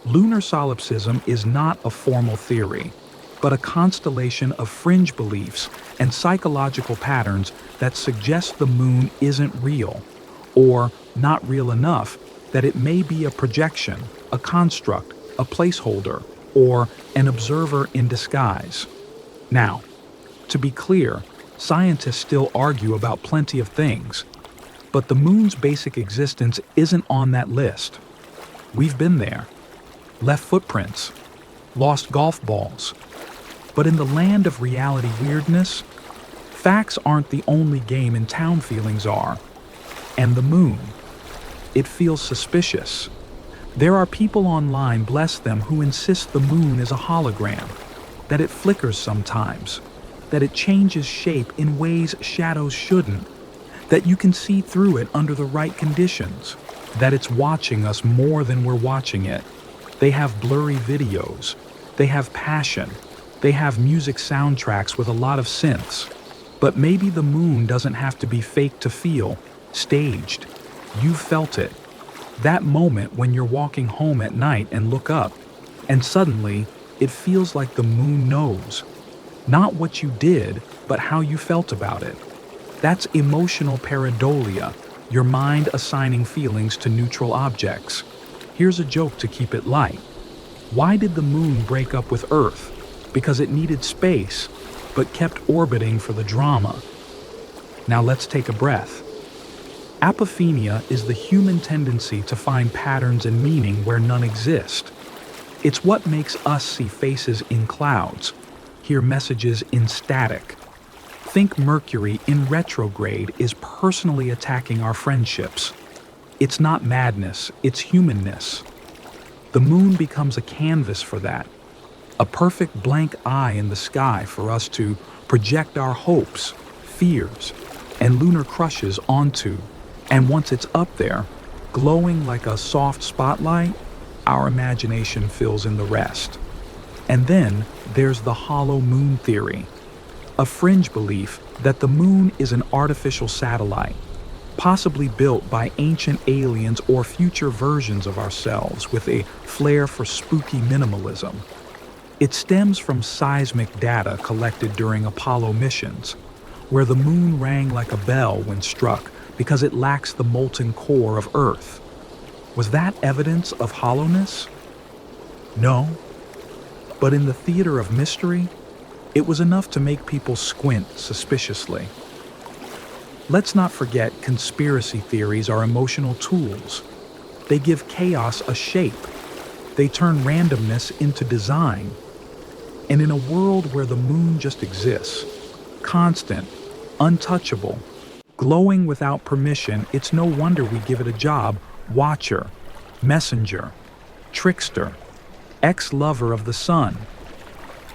Lunar solipsism is not a formal theory, but a constellation of fringe beliefs and psychological patterns that suggest the moon isn't real, or not real enough that it may be a projection, a construct, a placeholder, or an observer in disguise. Now, to be clear, scientists still argue about plenty of things, but the moon's basic existence isn't on that list. We've been there, left footprints, lost golf balls. But in the land of reality weirdness, facts aren't the only game in town, feelings are. And the moon, it feels suspicious. There are people online, bless them, who insist the moon is a hologram, that it flickers sometimes, that it changes shape in ways shadows shouldn't, that you can see through it under the right conditions, that it's watching us more than we're watching it. They have blurry videos, they have passion, they have music soundtracks with a lot of synths. But maybe the moon doesn't have to be fake to feel, staged. You've felt it. That moment when you're walking home at night and look up, and suddenly it feels like the moon knows. Not what you did, but how you felt about it. That's emotional pareidolia, your mind assigning feelings to neutral objects. Here's a joke to keep it light. Why did the moon break up with Earth? Because it needed space, but kept orbiting for the drama. Now let's take a breath. Apophenia is the human tendency to find patterns and meaning where none exist. It's what makes us see faces in clouds, hear messages in static, Think Mercury in retrograde is personally attacking our friendships. It's not madness, it's humanness. The moon becomes a canvas for that, a perfect blank eye in the sky for us to project our hopes, fears, and lunar crushes onto. And once it's up there, glowing like a soft spotlight, our imagination fills in the rest. And then there's the hollow moon theory, a fringe belief that the moon is an artificial satellite, possibly built by ancient aliens or future versions of ourselves with a flair for spooky minimalism. It stems from seismic data collected during Apollo missions, where the moon rang like a bell when struck because it lacks the molten core of Earth. Was that evidence of hollowness? No. But in the theater of mystery, it was enough to make people squint suspiciously. Let's not forget conspiracy theories are emotional tools. They give chaos a shape. They turn randomness into design. And in a world where the moon just exists, constant, untouchable, glowing without permission, it's no wonder we give it a job: watcher, messenger, trickster, ex-lover of the sun.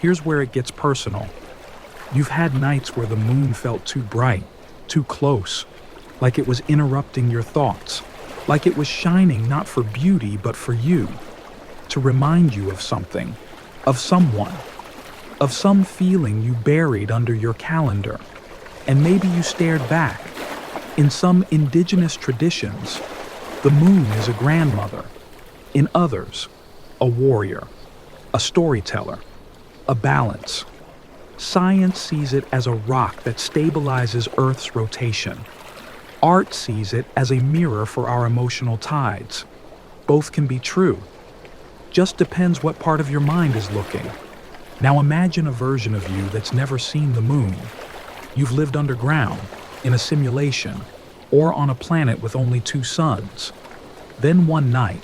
Here's where it gets personal. You've had nights where the moon felt too bright, too close, like it was interrupting your thoughts, like it was shining not for beauty but for you, to remind you of something, of someone, of some feeling you buried under your calendar. And maybe you stared back. In some indigenous traditions, the moon is a grandmother. In others, a warrior, a storyteller, a balance. Science sees it as a rock that stabilizes Earth's rotation. Art sees it as a mirror for our emotional tides. Both can be true. Just depends what part of your mind is looking. Now imagine a version of you that's never seen the moon. You've lived underground, in a simulation, or on a planet with only 2 suns. Then one night,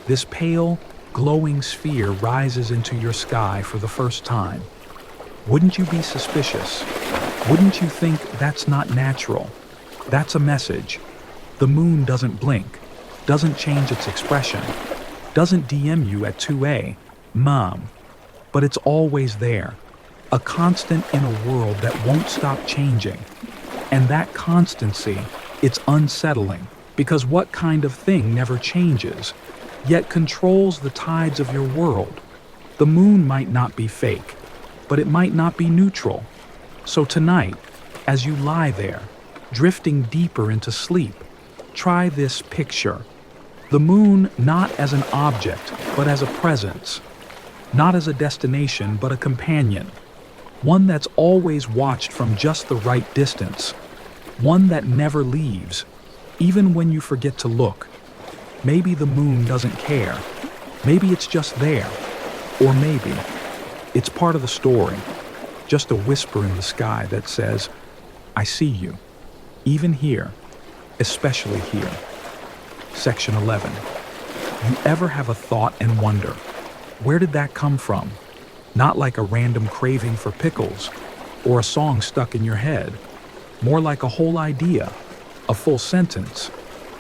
this pale, glowing sphere rises into your sky for the first time. Wouldn't you be suspicious? Wouldn't you think that's not natural? That's a message. The moon doesn't blink, doesn't change its expression, doesn't DM you at 2 Mom. But it's always there, a constant in a world that won't stop changing. And that constancy, it's unsettling, because what kind of thing never changes, yet controls the tides of your world? The moon might not be fake, but it might not be neutral. So tonight, as you lie there, drifting deeper into sleep, try this picture. The moon not as an object, but as a presence. Not as a destination, but a companion. One that's always watched from just the right distance. One that never leaves, even when you forget to look. Maybe the moon doesn't care. Maybe it's just there. Or maybe it's part of the story. Just a whisper in the sky that says, I see you. Even here, especially here. Section 11. You ever have a thought and wonder, where did that come from? Not like a random craving for pickles or a song stuck in your head. More like a whole idea, a full sentence,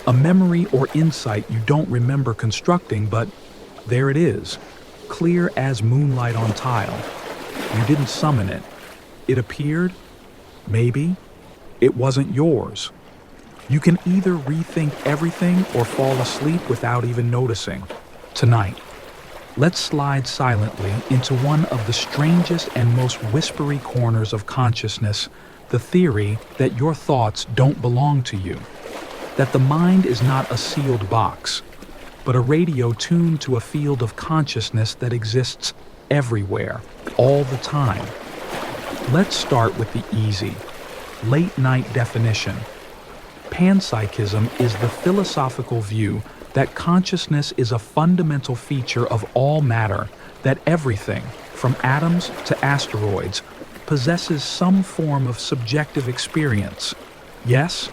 a memory or insight you don't remember constructing, but there it is, clear as moonlight on tile. You didn't summon it. It appeared. Maybe. It wasn't yours. You can either rethink everything or fall asleep without even noticing. Tonight, let's slide silently into one of the strangest and most whispery corners of consciousness, the theory that your thoughts don't belong to you, that the mind is not a sealed box, but a radio tuned to a field of consciousness that exists everywhere, all the time. Let's start with the easy, late-night definition. Panpsychism is the philosophical view that consciousness is a fundamental feature of all matter, that everything, from atoms to asteroids, possesses some form of subjective experience. Yes,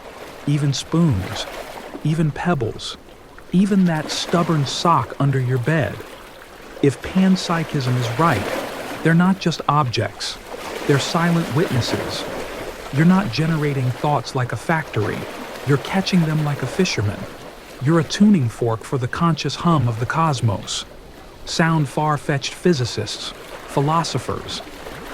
even spoons, even pebbles, even that stubborn sock under your bed. If panpsychism is right, they're not just objects, they're silent witnesses. You're not generating thoughts like a factory. You're catching them like a fisherman. You're a tuning fork for the conscious hum of the cosmos. Sound far-fetched physicists, philosophers,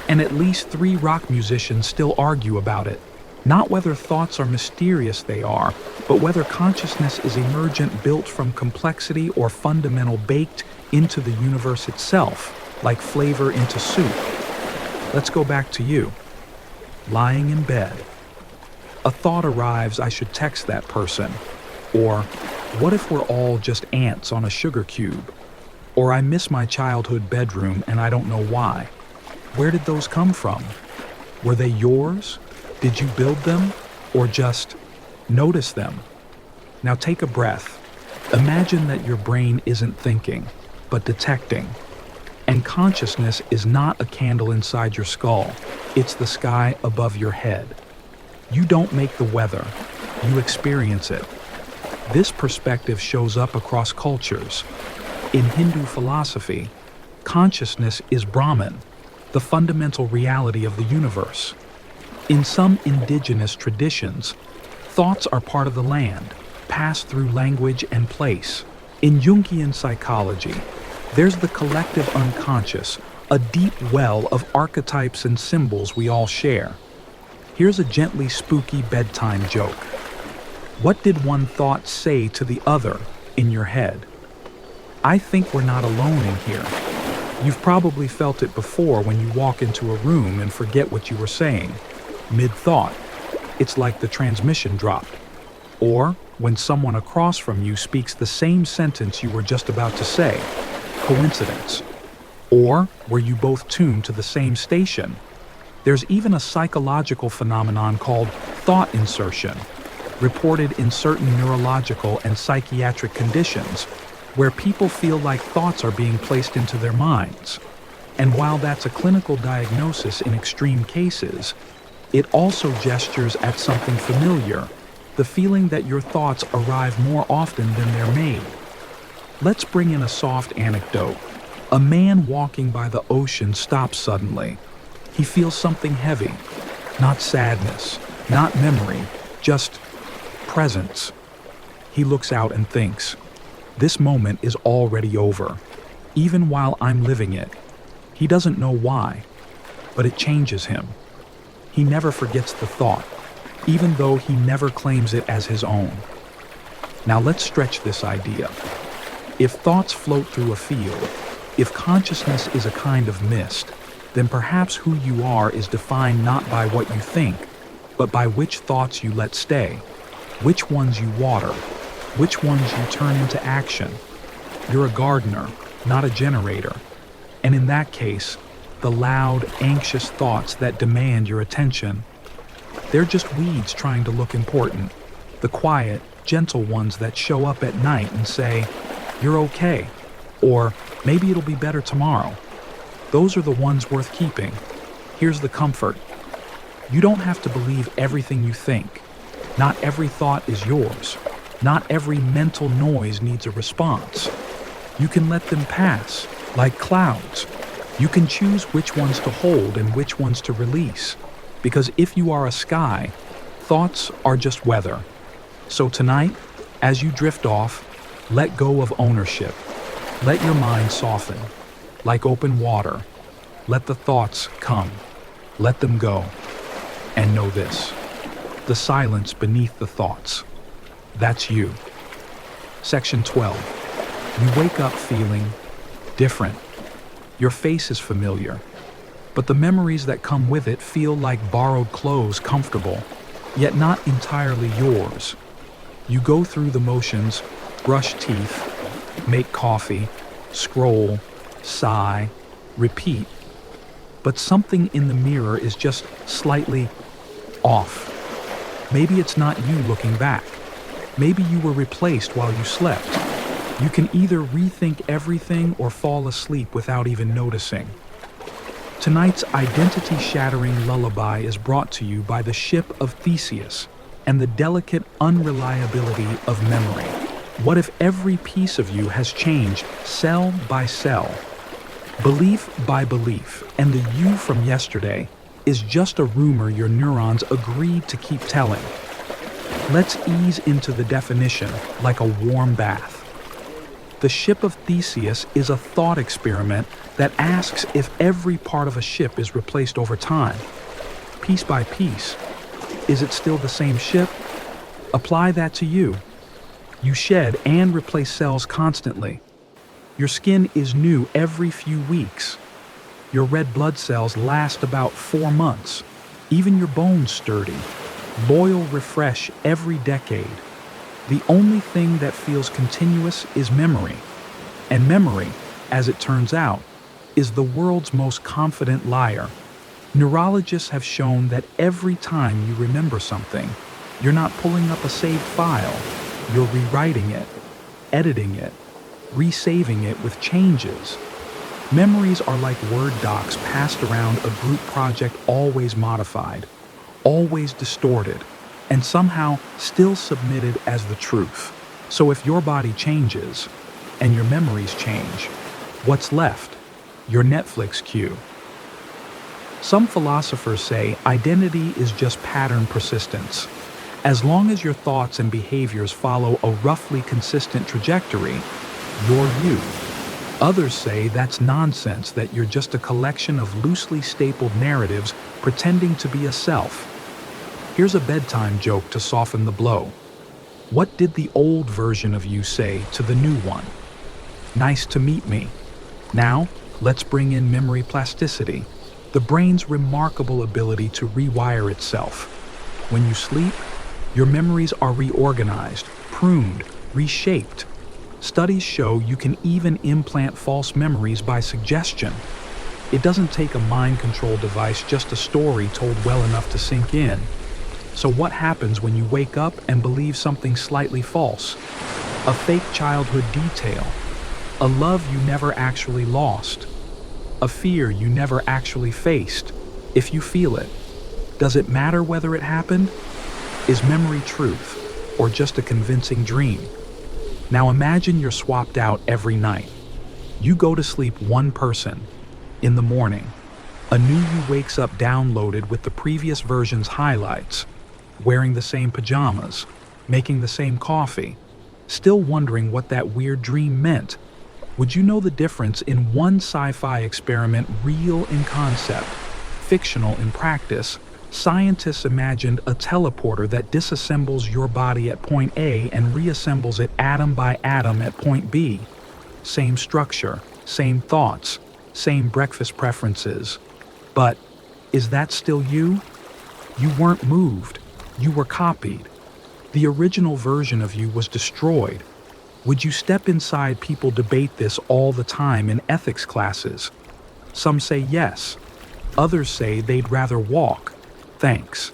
and at least 3 rock musicians still argue about it. Not whether thoughts are mysterious they are, but whether consciousness is emergent, built from complexity, or fundamental, baked into the universe itself, like flavor into soup. Let's go back to you, lying in bed. A thought arrives, I should text that person. Or, what if we're all just ants on a sugar cube? Or I miss my childhood bedroom and I don't know why. Where did those come from? Were they yours? Did you build them? Or just notice them? Now take a breath. Imagine that your brain isn't thinking, but detecting. And consciousness is not a candle inside your skull. It's the sky above your head. You don't make the weather. You experience it. This perspective shows up across cultures. In Hindu philosophy, consciousness is Brahman, the fundamental reality of the universe. In some indigenous traditions, thoughts are part of the land, passed through language and place. In Jungian psychology, there's the collective unconscious, a deep well of archetypes and symbols we all share. Here's a gently spooky bedtime joke. What did one thought say to the other in your head? I think we're not alone in here. You've probably felt it before when you walk into a room and forget what you were saying. Mid-thought, it's like the transmission dropped. Or when someone across from you speaks the same sentence you were just about to say. Coincidence. Or were you both tuned to the same station? There's even a psychological phenomenon called thought insertion, reported in certain neurological and psychiatric conditions, where people feel like thoughts are being placed into their minds. And while that's a clinical diagnosis in extreme cases, it also gestures at something familiar, the feeling that your thoughts arrive more often than they're made. Let's bring in a soft anecdote. A man walking by the ocean stops suddenly. He feels something heavy, not sadness, not memory, just presence. He looks out and thinks, this moment is already over, even while I'm living it. He doesn't know why, but it changes him. He never forgets the thought, even though he never claims it as his own. Now let's stretch this idea. If thoughts float through a field, if consciousness is a kind of mist, then perhaps who you are is defined not by what you think, but by which thoughts you let stay, which ones you water, which ones you turn into action. You're a gardener, not a generator. And in that case, the loud, anxious thoughts that demand your attention, they're just weeds trying to look important. The quiet, gentle ones that show up at night and say, you're okay, or maybe it'll be better tomorrow. Those are the ones worth keeping. Here's the comfort. You don't have to believe everything you think. Not every thought is yours. Not every mental noise needs a response. You can let them pass, like clouds. You can choose which ones to hold and which ones to release. Because if you are a sky, thoughts are just weather. So tonight, as you drift off, let go of ownership. Let your mind soften. Like open water, let the thoughts come. Let them go. And know this, the silence beneath the thoughts, that's you. Section 12. You wake up feeling different. Your face is familiar, but the memories that come with it feel like borrowed clothes, comfortable, yet not entirely yours. You go through the motions, brush teeth, make coffee, scroll, sigh, repeat, but something in the mirror is just slightly off. Maybe it's not you looking back. Maybe you were replaced while you slept. You can either rethink everything or fall asleep without even noticing. Tonight's identity-shattering lullaby is brought to you by the ship of Theseus and the delicate unreliability of memory. What if every piece of you has changed cell by cell, belief by belief, and the you from yesterday is just a rumor your neurons agreed to keep telling. Let's ease into the definition like a warm bath. The ship of Theseus is a thought experiment that asks if every part of a ship is replaced over time, piece by piece. Is it still the same ship? Apply that to you. You shed and replace cells constantly. Your skin is new every few weeks. Your red blood cells last about 4 months. Even your bones sturdy. Loyal refresh every decade. The only thing that feels continuous is memory. And memory, as it turns out, is the world's most confident liar. Neurologists have shown that every time you remember something, you're not pulling up a saved file, you're rewriting it, editing it, resaving it with changes. Memories are like Word docs passed around a group project, always modified, always distorted, and somehow still submitted as the truth. So if your body changes, and your memories change, what's left? Your Netflix queue. Some philosophers say identity is just pattern persistence. As long as your thoughts and behaviors follow a roughly consistent trajectory, you're you. Others say that's nonsense, that you're just a collection of loosely stapled narratives pretending to be a self. Here's a bedtime joke to soften the blow. What did the old version of you say to the new one? Nice to meet me. Now, let's bring in memory plasticity, the brain's remarkable ability to rewire itself. When you sleep, your memories are reorganized, pruned, reshaped. Studies show you can even implant false memories by suggestion. It doesn't take a mind control device, just a story told well enough to sink in. So what happens when you wake up and believe something slightly false? A fake childhood detail, a love you never actually lost, a fear you never actually faced. If you feel it, does it matter whether it happened? Is memory truth, or just a convincing dream? Now imagine you're swapped out every night. You go to sleep one person. In the morning, a new you wakes up downloaded with the previous version's highlights, wearing the same pajamas, making the same coffee, still wondering what that weird dream meant. Would you know the difference in one sci-fi experiment, real in concept, fictional in practice? Scientists imagined a teleporter that disassembles your body at point A and reassembles it atom by atom at point B. Same structure, same thoughts, same breakfast preferences. But is that still you? You weren't moved. You were copied. The original version of you was destroyed. Would you step inside? People debate this all the time in ethics classes. Some say yes. Others say they'd rather walk. Thanks.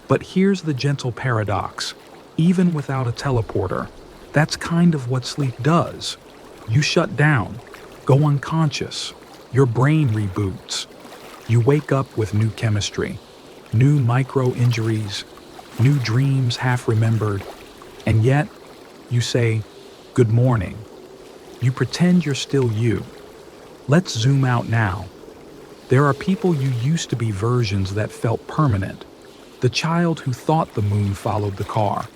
But here's the gentle paradox. Even without a teleporter, that's kind of what sleep does. You shut down, go unconscious. Your brain reboots. You wake up with new chemistry, new micro-injuries, new dreams half remembered, and yet you say, "Good morning." You pretend you're still you. Let's zoom out now. There are people you used to be, versions that felt permanent. The child who thought the moon followed the car.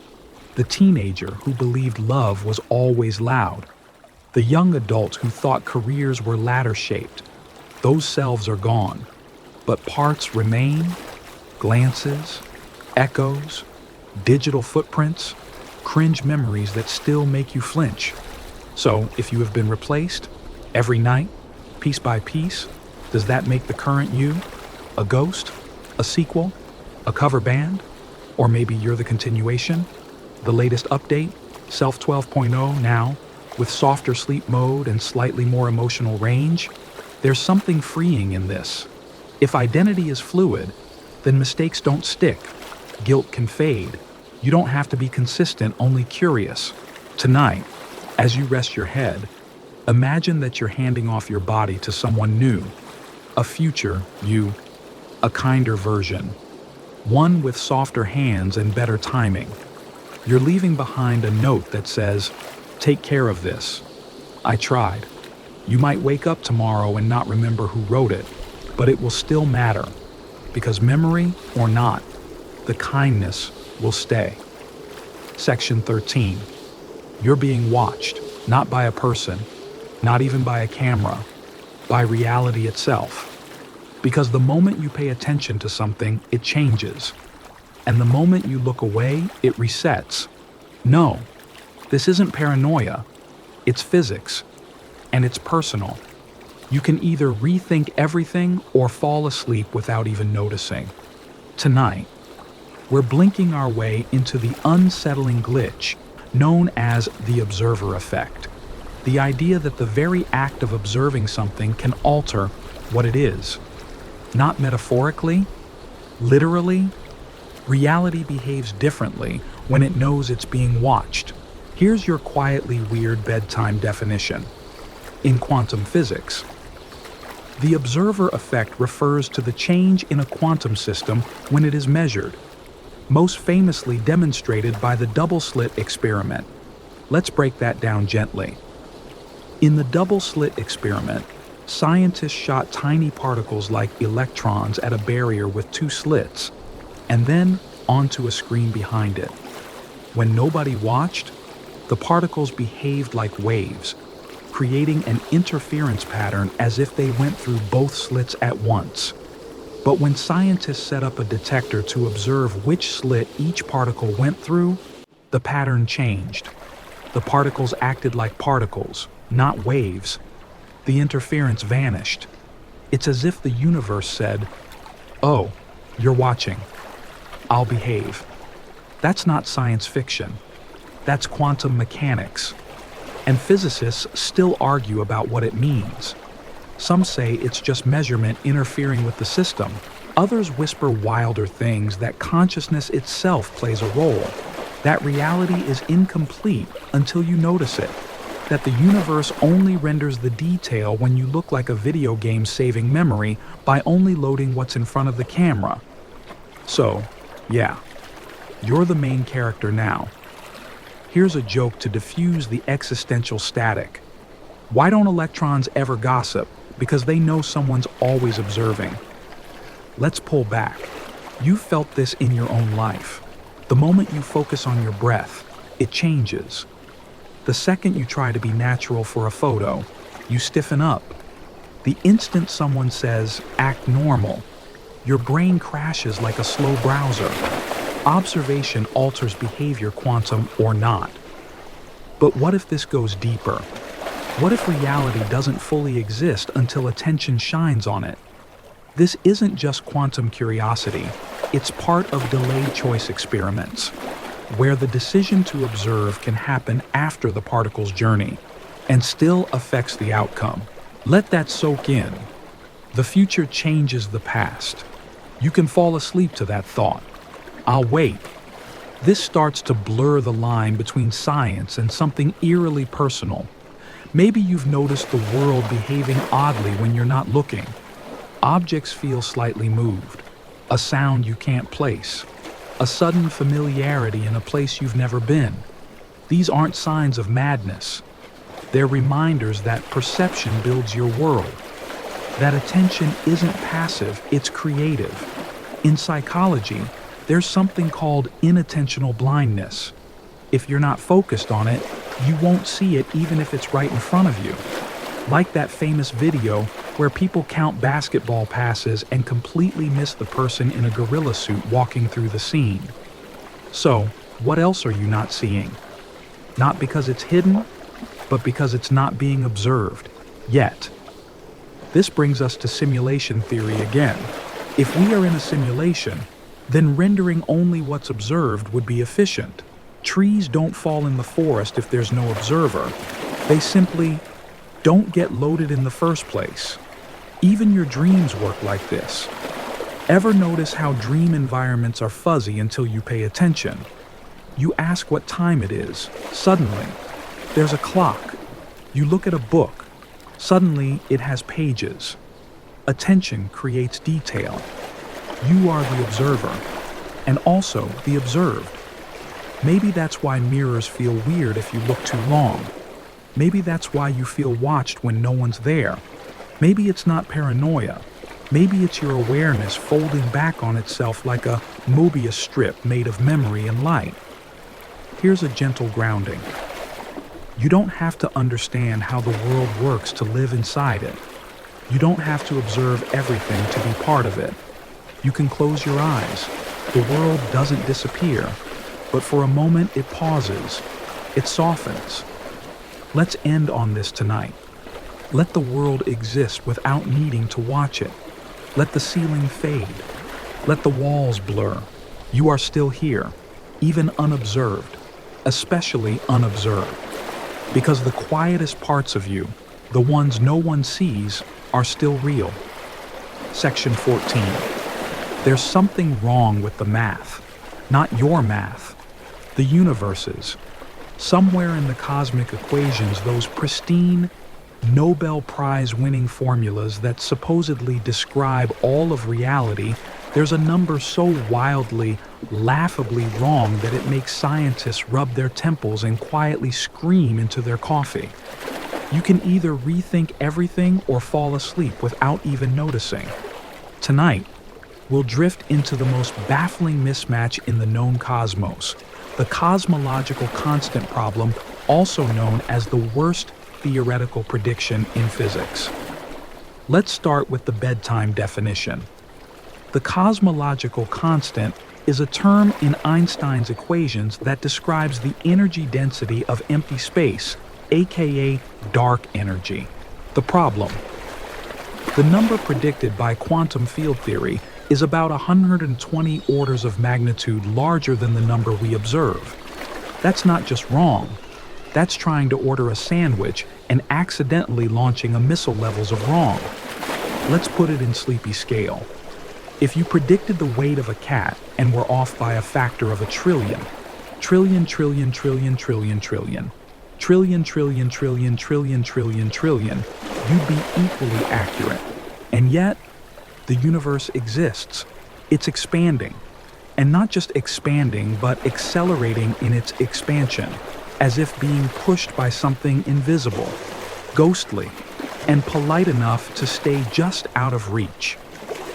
The teenager who believed love was always loud. The young adult who thought careers were ladder-shaped. Those selves are gone, but parts remain. Glances, echoes, digital footprints, cringe memories that still make you flinch. So, if you have been replaced, every night, piece by piece, does that make the current you a ghost, a sequel, a cover band? Or maybe you're the continuation? The latest update, Self 12.0 now, with softer sleep mode and slightly more emotional range? There's something freeing in this. If identity is fluid, then mistakes don't stick. Guilt can fade. You don't have to be consistent, only curious. Tonight, as you rest your head, imagine that you're handing off your body to someone new. A future you, a kinder version. One with softer hands and better timing. You're leaving behind a note that says, "Take care of this. I tried." You might wake up tomorrow and not remember who wrote it, but it will still matter. because memory or not, the kindness will stay. Section 13. You're being watched, not by a person, not even by a camera, by reality itself. Because the moment you pay attention to something, it changes. And the moment you look away, it resets. No, this isn't paranoia. It's physics. And it's personal. You can either rethink everything or fall asleep without even noticing. Tonight, we're blinking our way into the unsettling glitch known as the observer effect. The idea that the very act of observing something can alter what it is. Not metaphorically, literally. Reality behaves differently when it knows it's being watched. Here's your quietly weird bedtime definition. In quantum physics, the observer effect refers to the change in a quantum system when it is measured, most famously demonstrated by the double-slit experiment. Let's break that down gently. In the double-slit experiment, scientists shot tiny particles like electrons at a barrier with two slits, and then onto a screen behind it. When nobody watched, the particles behaved like waves, creating an interference pattern as if they went through both slits at once. But when scientists set up a detector to observe which slit each particle went through, the pattern changed. The particles acted like particles, not waves. The interference vanished. It's as if the universe said, "Oh, you're watching. I'll behave." That's not science fiction. That's quantum mechanics. And physicists still argue about what it means. Some say it's just measurement interfering with the system. Others whisper wilder things that consciousness itself plays a role, that reality is incomplete until you notice it, that the universe only renders the detail when you look like a video game saving memory by only loading what's in front of the camera. So, yeah, you're the main character now. Here's a joke to diffuse the existential static. Why don't electrons ever gossip? Because they know someone's always observing. Let's pull back. You felt this in your own life. The moment you focus on your breath, it changes. The second you try to be natural for a photo, you stiffen up. The instant someone says, "act normal," your brain crashes like a slow browser. Observation alters behavior, quantum or not. But what if this goes deeper? What if reality doesn't fully exist until attention shines on it? This isn't just quantum curiosity, it's part of delayed choice experiments, where the decision to observe can happen after the particle's journey and still affects the outcome. Let that soak in. The future changes the past. You can fall asleep to that thought. I'll wait. This starts to blur the line between science and something eerily personal. Maybe you've noticed the world behaving oddly when you're not looking. Objects feel slightly moved, a sound you can't place, a sudden familiarity in a place you've never been. These aren't signs of madness. They're reminders that perception builds your world, that attention isn't passive, it's creative. In psychology, there's something called inattentional blindness. If you're not focused on it, you won't see it even if it's right in front of you. Like that famous video where people count basketball passes and completely miss the person in a gorilla suit walking through the scene. So, what else are you not seeing? Not because it's hidden, but because it's not being observed yet. This brings us to simulation theory again. If we are in a simulation, then rendering only what's observed would be efficient. Trees don't fall in the forest if there's no observer. They simply don't get loaded in the first place. Even your dreams work like this. Ever notice how dream environments are fuzzy until you pay attention? You ask what time it is. Suddenly, there's a clock. You look at a book. Suddenly, it has pages. Attention creates detail. You are the observer, and also the observed. Maybe that's why mirrors feel weird if you look too long. Maybe that's why you feel watched when no one's there. Maybe it's not paranoia. Maybe it's your awareness folding back on itself like a Mobius strip made of memory and light. Here's a gentle grounding. You don't have to understand how the world works to live inside it. You don't have to observe everything to be part of it. You can close your eyes. The world doesn't disappear, but for a moment it pauses. It softens. Let's end on this tonight. Let the world exist without needing to watch it. Let the ceiling fade. Let the walls blur. You are still here, even unobserved, especially unobserved. Because the quietest parts of you, the ones no one sees, are still real. Section 14. There's something wrong with the math. Not your math. The universe's. Somewhere in the cosmic equations, those pristine, Nobel Prize-winning formulas that supposedly describe all of reality, there's a number so wildly, laughably wrong that it makes scientists rub their temples and quietly scream into their coffee. You can either rethink everything or fall asleep without even noticing. Tonight, we'll drift into the most baffling mismatch in the known cosmos, the cosmological constant problem, also known as the worst theoretical prediction in physics. Let's start with the bedtime definition. The cosmological constant is a term in Einstein's equations that describes the energy density of empty space, aka dark energy. The problem: the number predicted by quantum field theory is about 120 orders of magnitude larger than the number we observe. That's not just wrong. That's trying to order a sandwich and accidentally launching a missile levels of wrong. Let's put it in sleepy scale. If you predicted the weight of a cat and were off by a factor of a trillion, trillion, trillion, trillion, trillion, trillion, trillion, trillion, trillion, trillion, trillion, trillion, you'd be equally accurate. And yet, the universe exists. It's expanding. And not just expanding, but accelerating in its expansion, as if being pushed by something invisible, ghostly, and polite enough to stay just out of reach.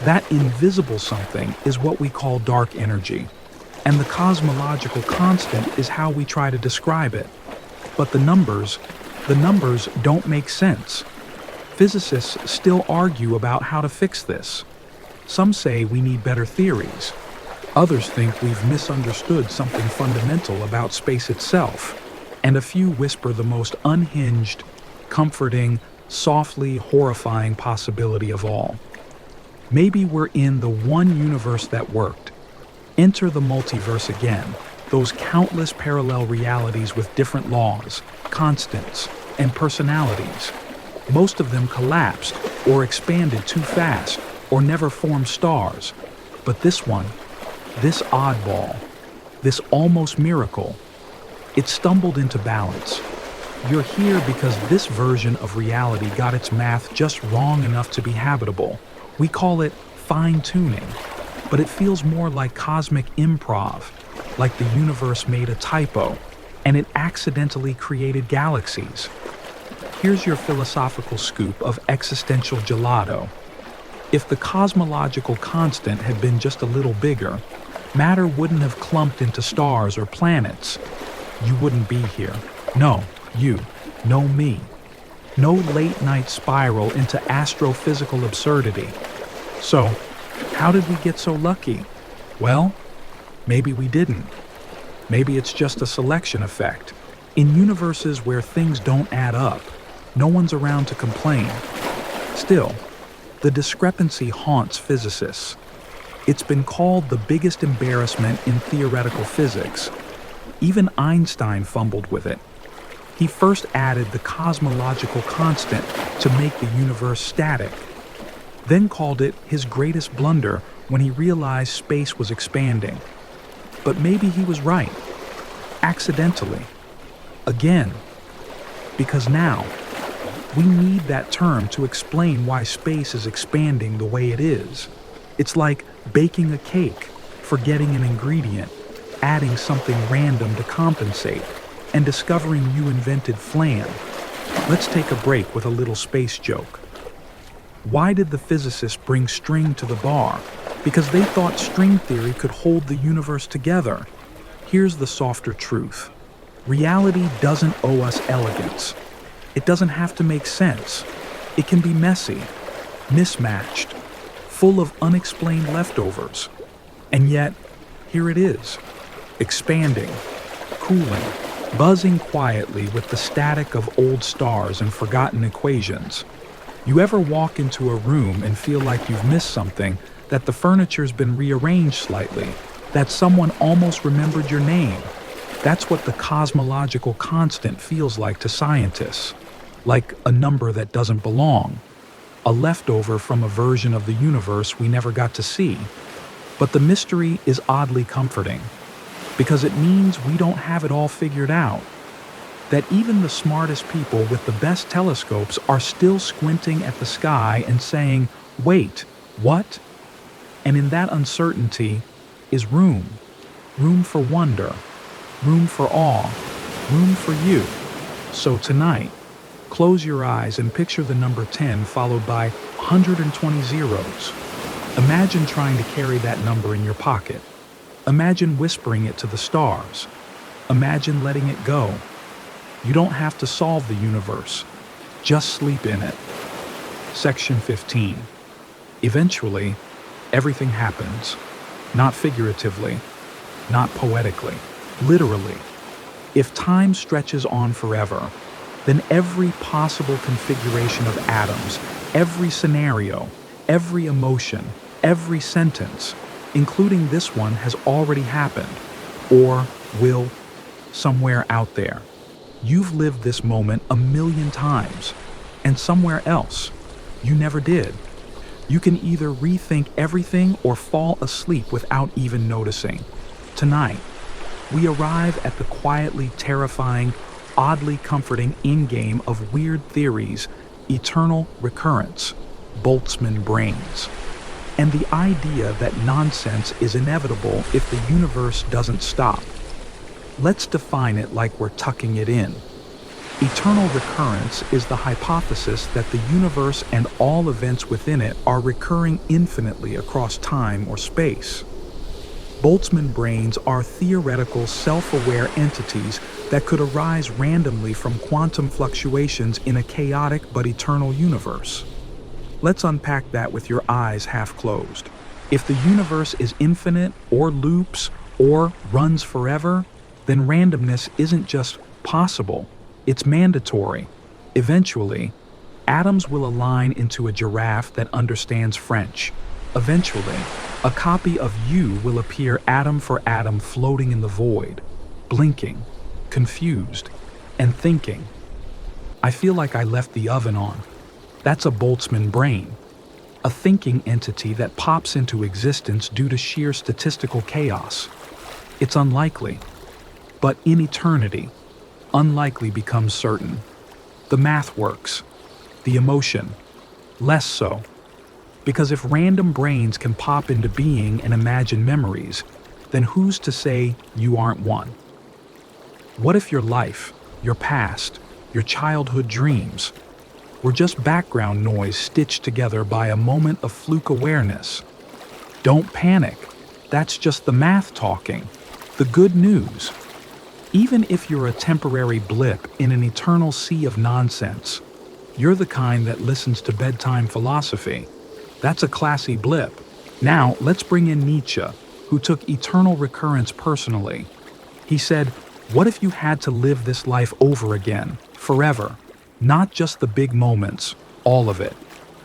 That invisible something is what we call dark energy, and the cosmological constant is how we try to describe it. But the numbers don't make sense. Physicists still argue about how to fix this. Some say we need better theories. Others think we've misunderstood something fundamental about space itself. And a few whisper the most unhinged, comforting, softly horrifying possibility of all. Maybe we're in the one universe that worked. Enter the multiverse again, those countless parallel realities with different laws, constants, and personalities. Most of them collapsed or expanded too fast or never formed stars. But this one, this oddball, this almost miracle, it stumbled into balance. You're here because this version of reality got its math just wrong enough to be habitable. We call it fine-tuning, but it feels more like cosmic improv, like the universe made a typo, and it accidentally created galaxies. Here's your philosophical scoop of existential gelato. If the cosmological constant had been just a little bigger, matter wouldn't have clumped into stars or planets. You wouldn't be here. No, you. No me. No late-night spiral into astrophysical absurdity. So, how did we get so lucky? Well, maybe we didn't. Maybe it's just a selection effect. In universes where things don't add up, no one's around to complain. Still, the discrepancy haunts physicists. It's been called the biggest embarrassment in theoretical physics. Even Einstein fumbled with it. He first added the cosmological constant to make the universe static, then called it his greatest blunder when he realized space was expanding. But maybe he was right. Accidentally. Again. Because now, we need that term to explain why space is expanding the way it is. It's like baking a cake, forgetting an ingredient, adding something random to compensate, and discovering you invented flan. Let's take a break with a little space joke. Why did the physicists bring string to the bar? Because they thought string theory could hold the universe together. Here's the softer truth. Reality doesn't owe us elegance. It doesn't have to make sense. It can be messy, mismatched, full of unexplained leftovers. And yet, here it is, expanding, cooling, buzzing quietly with the static of old stars and forgotten equations. You ever walk into a room and feel like you've missed something, that the furniture's been rearranged slightly, that someone almost remembered your name? That's what the cosmological constant feels like to scientists, like a number that doesn't belong, a leftover from a version of the universe we never got to see. But the mystery is oddly comforting, because it means we don't have it all figured out, that even the smartest people with the best telescopes are still squinting at the sky and saying, "Wait, what?" And in that uncertainty is room for wonder, room for awe, room for you. So tonight, close your eyes and picture the number 10 followed by 120 zeros. Imagine trying to carry that number in your pocket. Imagine whispering it to the stars. Imagine letting it go. You don't have to solve the universe. Just sleep in it. Section 15. Eventually, everything happens. Not figuratively, not poetically, literally. If time stretches on forever, then every possible configuration of atoms, every scenario, every emotion, every sentence, including this one, has already happened, or will, somewhere out there. You've lived this moment 1,000,000 times, and somewhere else, you never did. You can either rethink everything or fall asleep without even noticing. Tonight, we arrive at the quietly terrifying, oddly comforting endgame of weird theories, eternal recurrence, Boltzmann brains, and the idea that nonsense is inevitable if the universe doesn't stop. Let's define it like we're tucking it in. Eternal recurrence is the hypothesis that the universe and all events within it are recurring infinitely across time or space. Boltzmann brains are theoretical, self-aware entities that could arise randomly from quantum fluctuations in a chaotic but eternal universe. Let's unpack that with your eyes half closed. If the universe is infinite, or loops, or runs forever, then randomness isn't just possible, it's mandatory. Eventually, atoms will align into a giraffe that understands French. Eventually, a copy of you will appear atom for atom floating in the void, blinking, confused, and thinking. I feel like I left the oven on. That's a Boltzmann brain, a thinking entity that pops into existence due to sheer statistical chaos. It's unlikely, but in eternity, unlikely becomes certain. The math works, the emotion, less so. Because if random brains can pop into being and imagine memories, then who's to say you aren't one? What if your life, your past, your childhood dreams were just background noise stitched together by a moment of fluke awareness? Don't panic. That's just the math talking. The good news. Even if you're a temporary blip in an eternal sea of nonsense, you're the kind that listens to bedtime philosophy. That's a classy blip. Now, let's bring in Nietzsche, who took eternal recurrence personally. He said, "What if you had to live this life over again, forever? Not just the big moments, all of it.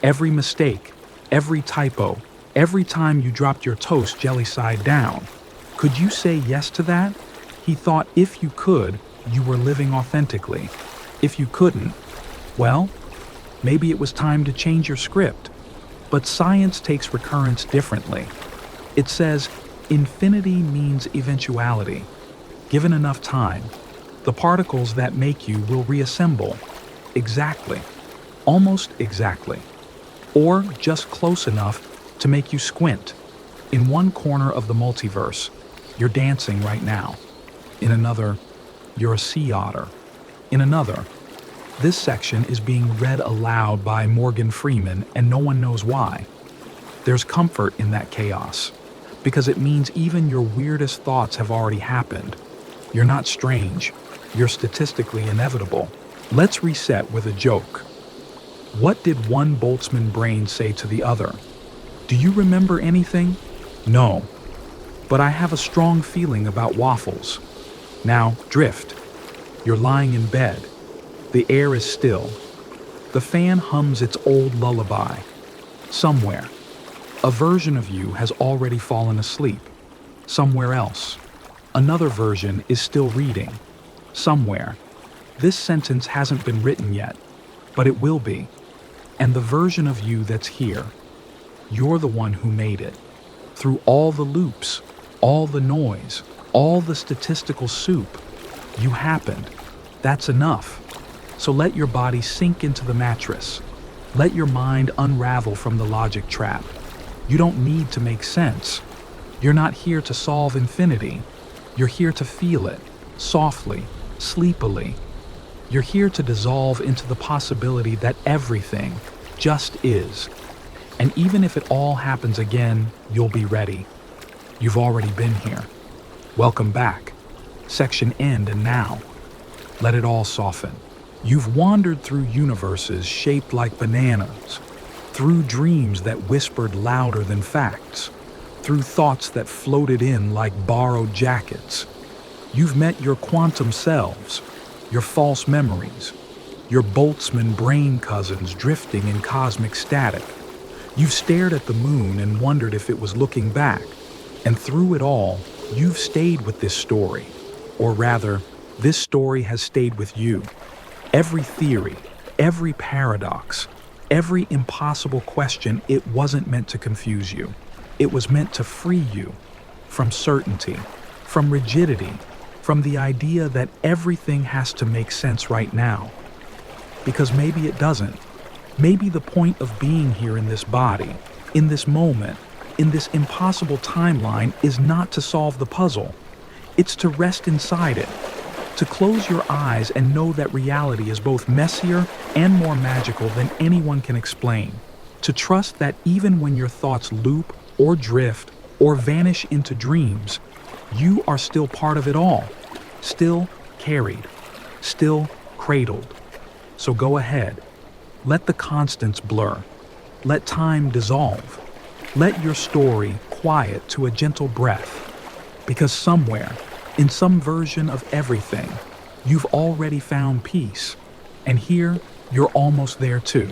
Every mistake, every typo, every time you dropped your toast jelly side down. Could you say yes to that?" He thought if you could, you were living authentically. If you couldn't, well, maybe it was time to change your script. But science takes recurrence differently. It says infinity means eventuality. Given enough time, the particles that make you will reassemble. Exactly. Almost exactly. Or just close enough to make you squint. In one corner of the multiverse, you're dancing right now. In another, you're a sea otter. In another, This section is being read aloud by Morgan Freeman, and no one knows why. There's comfort in that chaos, because it means even your weirdest thoughts have already happened. You're not strange. You're statistically inevitable. Let's reset with a joke. What did one Boltzmann brain say to the other? Do you remember anything? No. But I have a strong feeling about waffles. Now, drift. You're lying in bed. The air is still. The fan hums its old lullaby. Somewhere, a version of you has already fallen asleep. Somewhere else, another version is still reading. Somewhere, this sentence hasn't been written yet, but it will be. And the version of you that's here, you're the one who made it. Through all the loops, all the noise, all the statistical soup, you happened. That's enough. So let your body sink into the mattress. Let your mind unravel from the logic trap. You don't need to make sense. You're not here to solve infinity. You're here to feel it, softly, sleepily. You're here to dissolve into the possibility that everything just is. And even if it all happens again, you'll be ready. You've already been here. Welcome back. Section end and now. Let it all soften. You've wandered through universes shaped like bananas, through dreams that whispered louder than facts, through thoughts that floated in like borrowed jackets. You've met your quantum selves, your false memories, your Boltzmann brain cousins drifting in cosmic static. You've stared at the moon and wondered if it was looking back, and through it all, you've stayed with this story. Or rather, this story has stayed with you. Every theory, every paradox, every impossible question, it wasn't meant to confuse you. It was meant to free you from certainty, from rigidity, from the idea that everything has to make sense right now. Because maybe it doesn't. Maybe the point of being here in this body, in this moment, in this impossible timeline is not to solve the puzzle. It's to rest inside it, to close your eyes and know that reality is both messier and more magical than anyone can explain. To trust that even when your thoughts loop or drift or vanish into dreams, you are still part of it all, still carried, still cradled. So go ahead. Let the constants blur. Let time dissolve. Let your story quiet to a gentle breath. Because somewhere, in some version of everything, you've already found peace. And here, you're almost there too.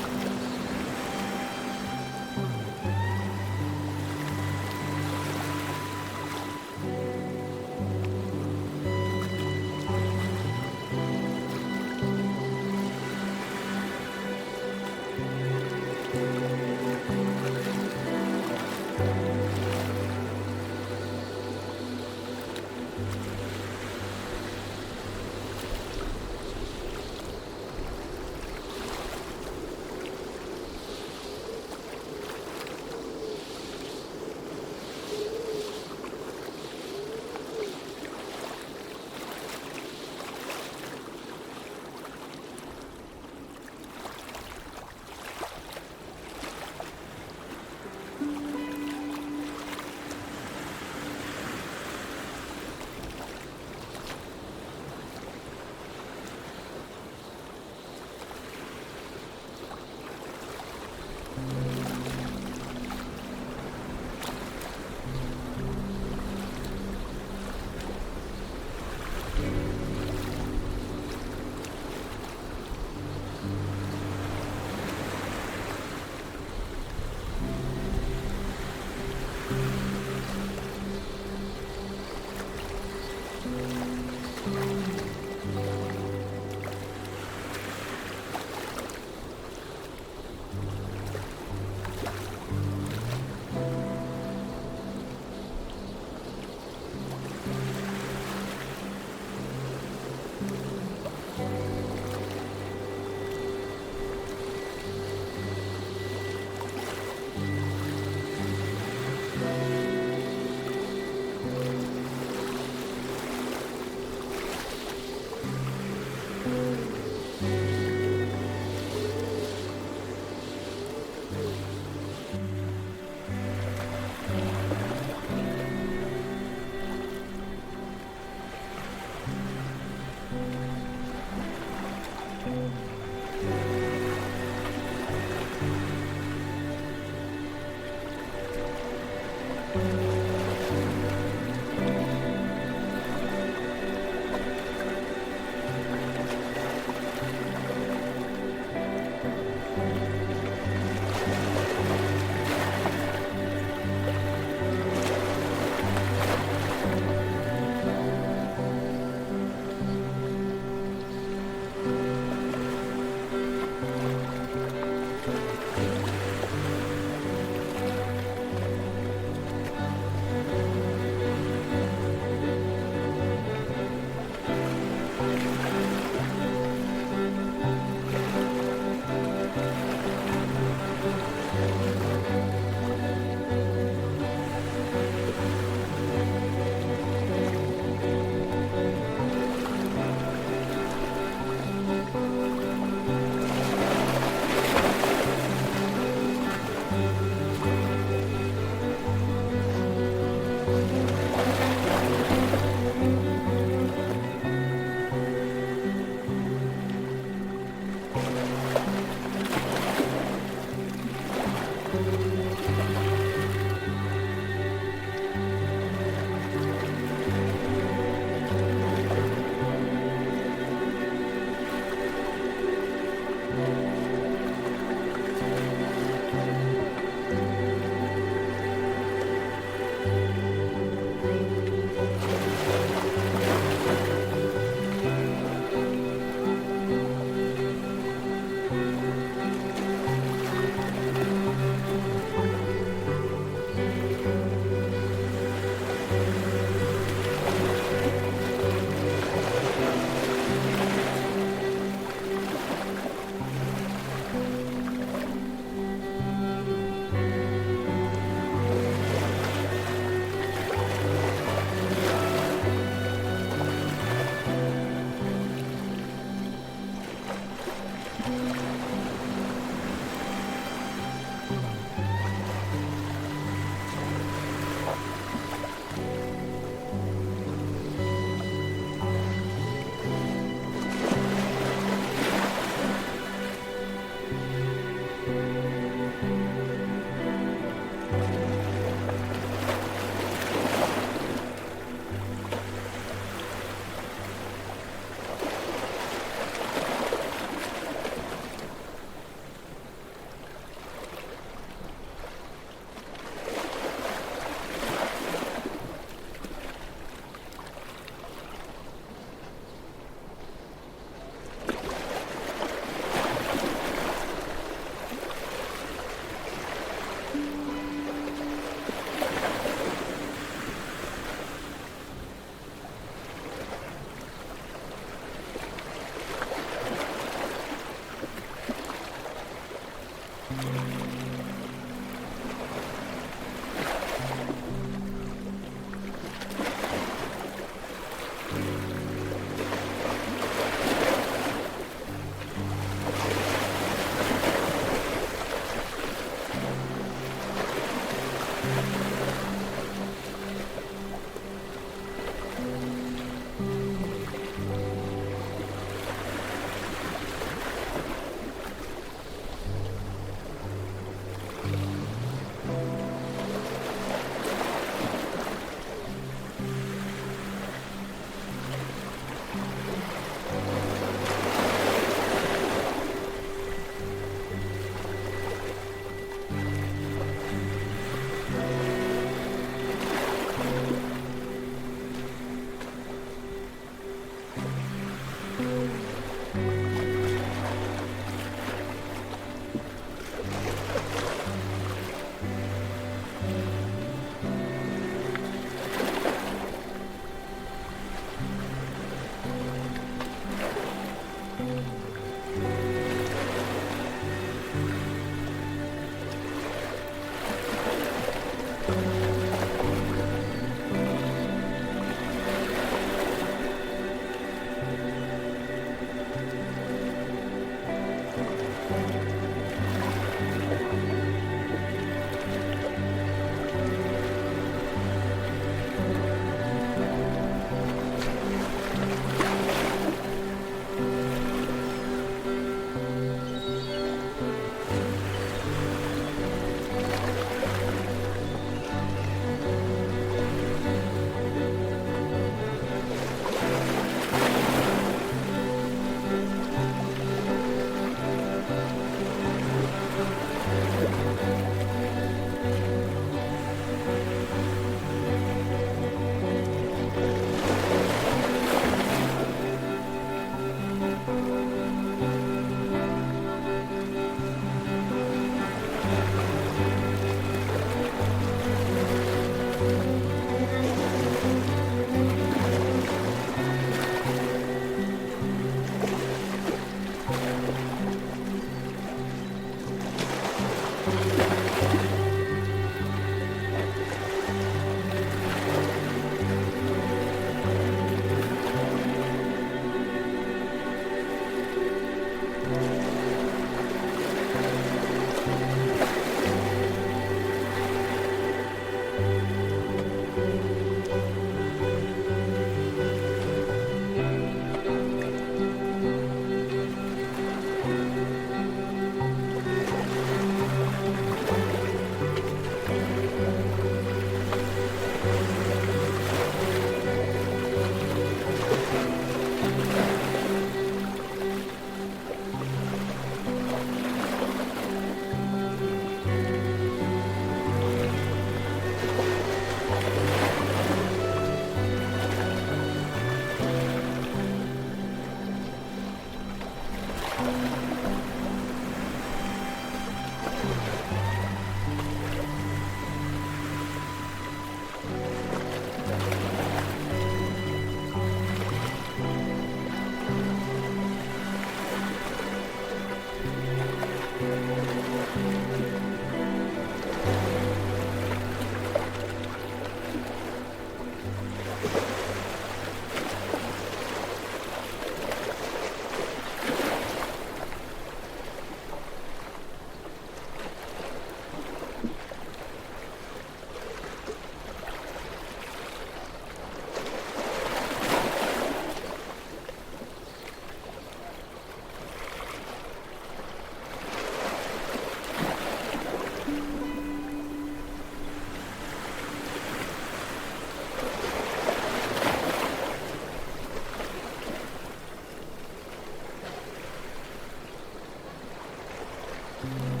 you.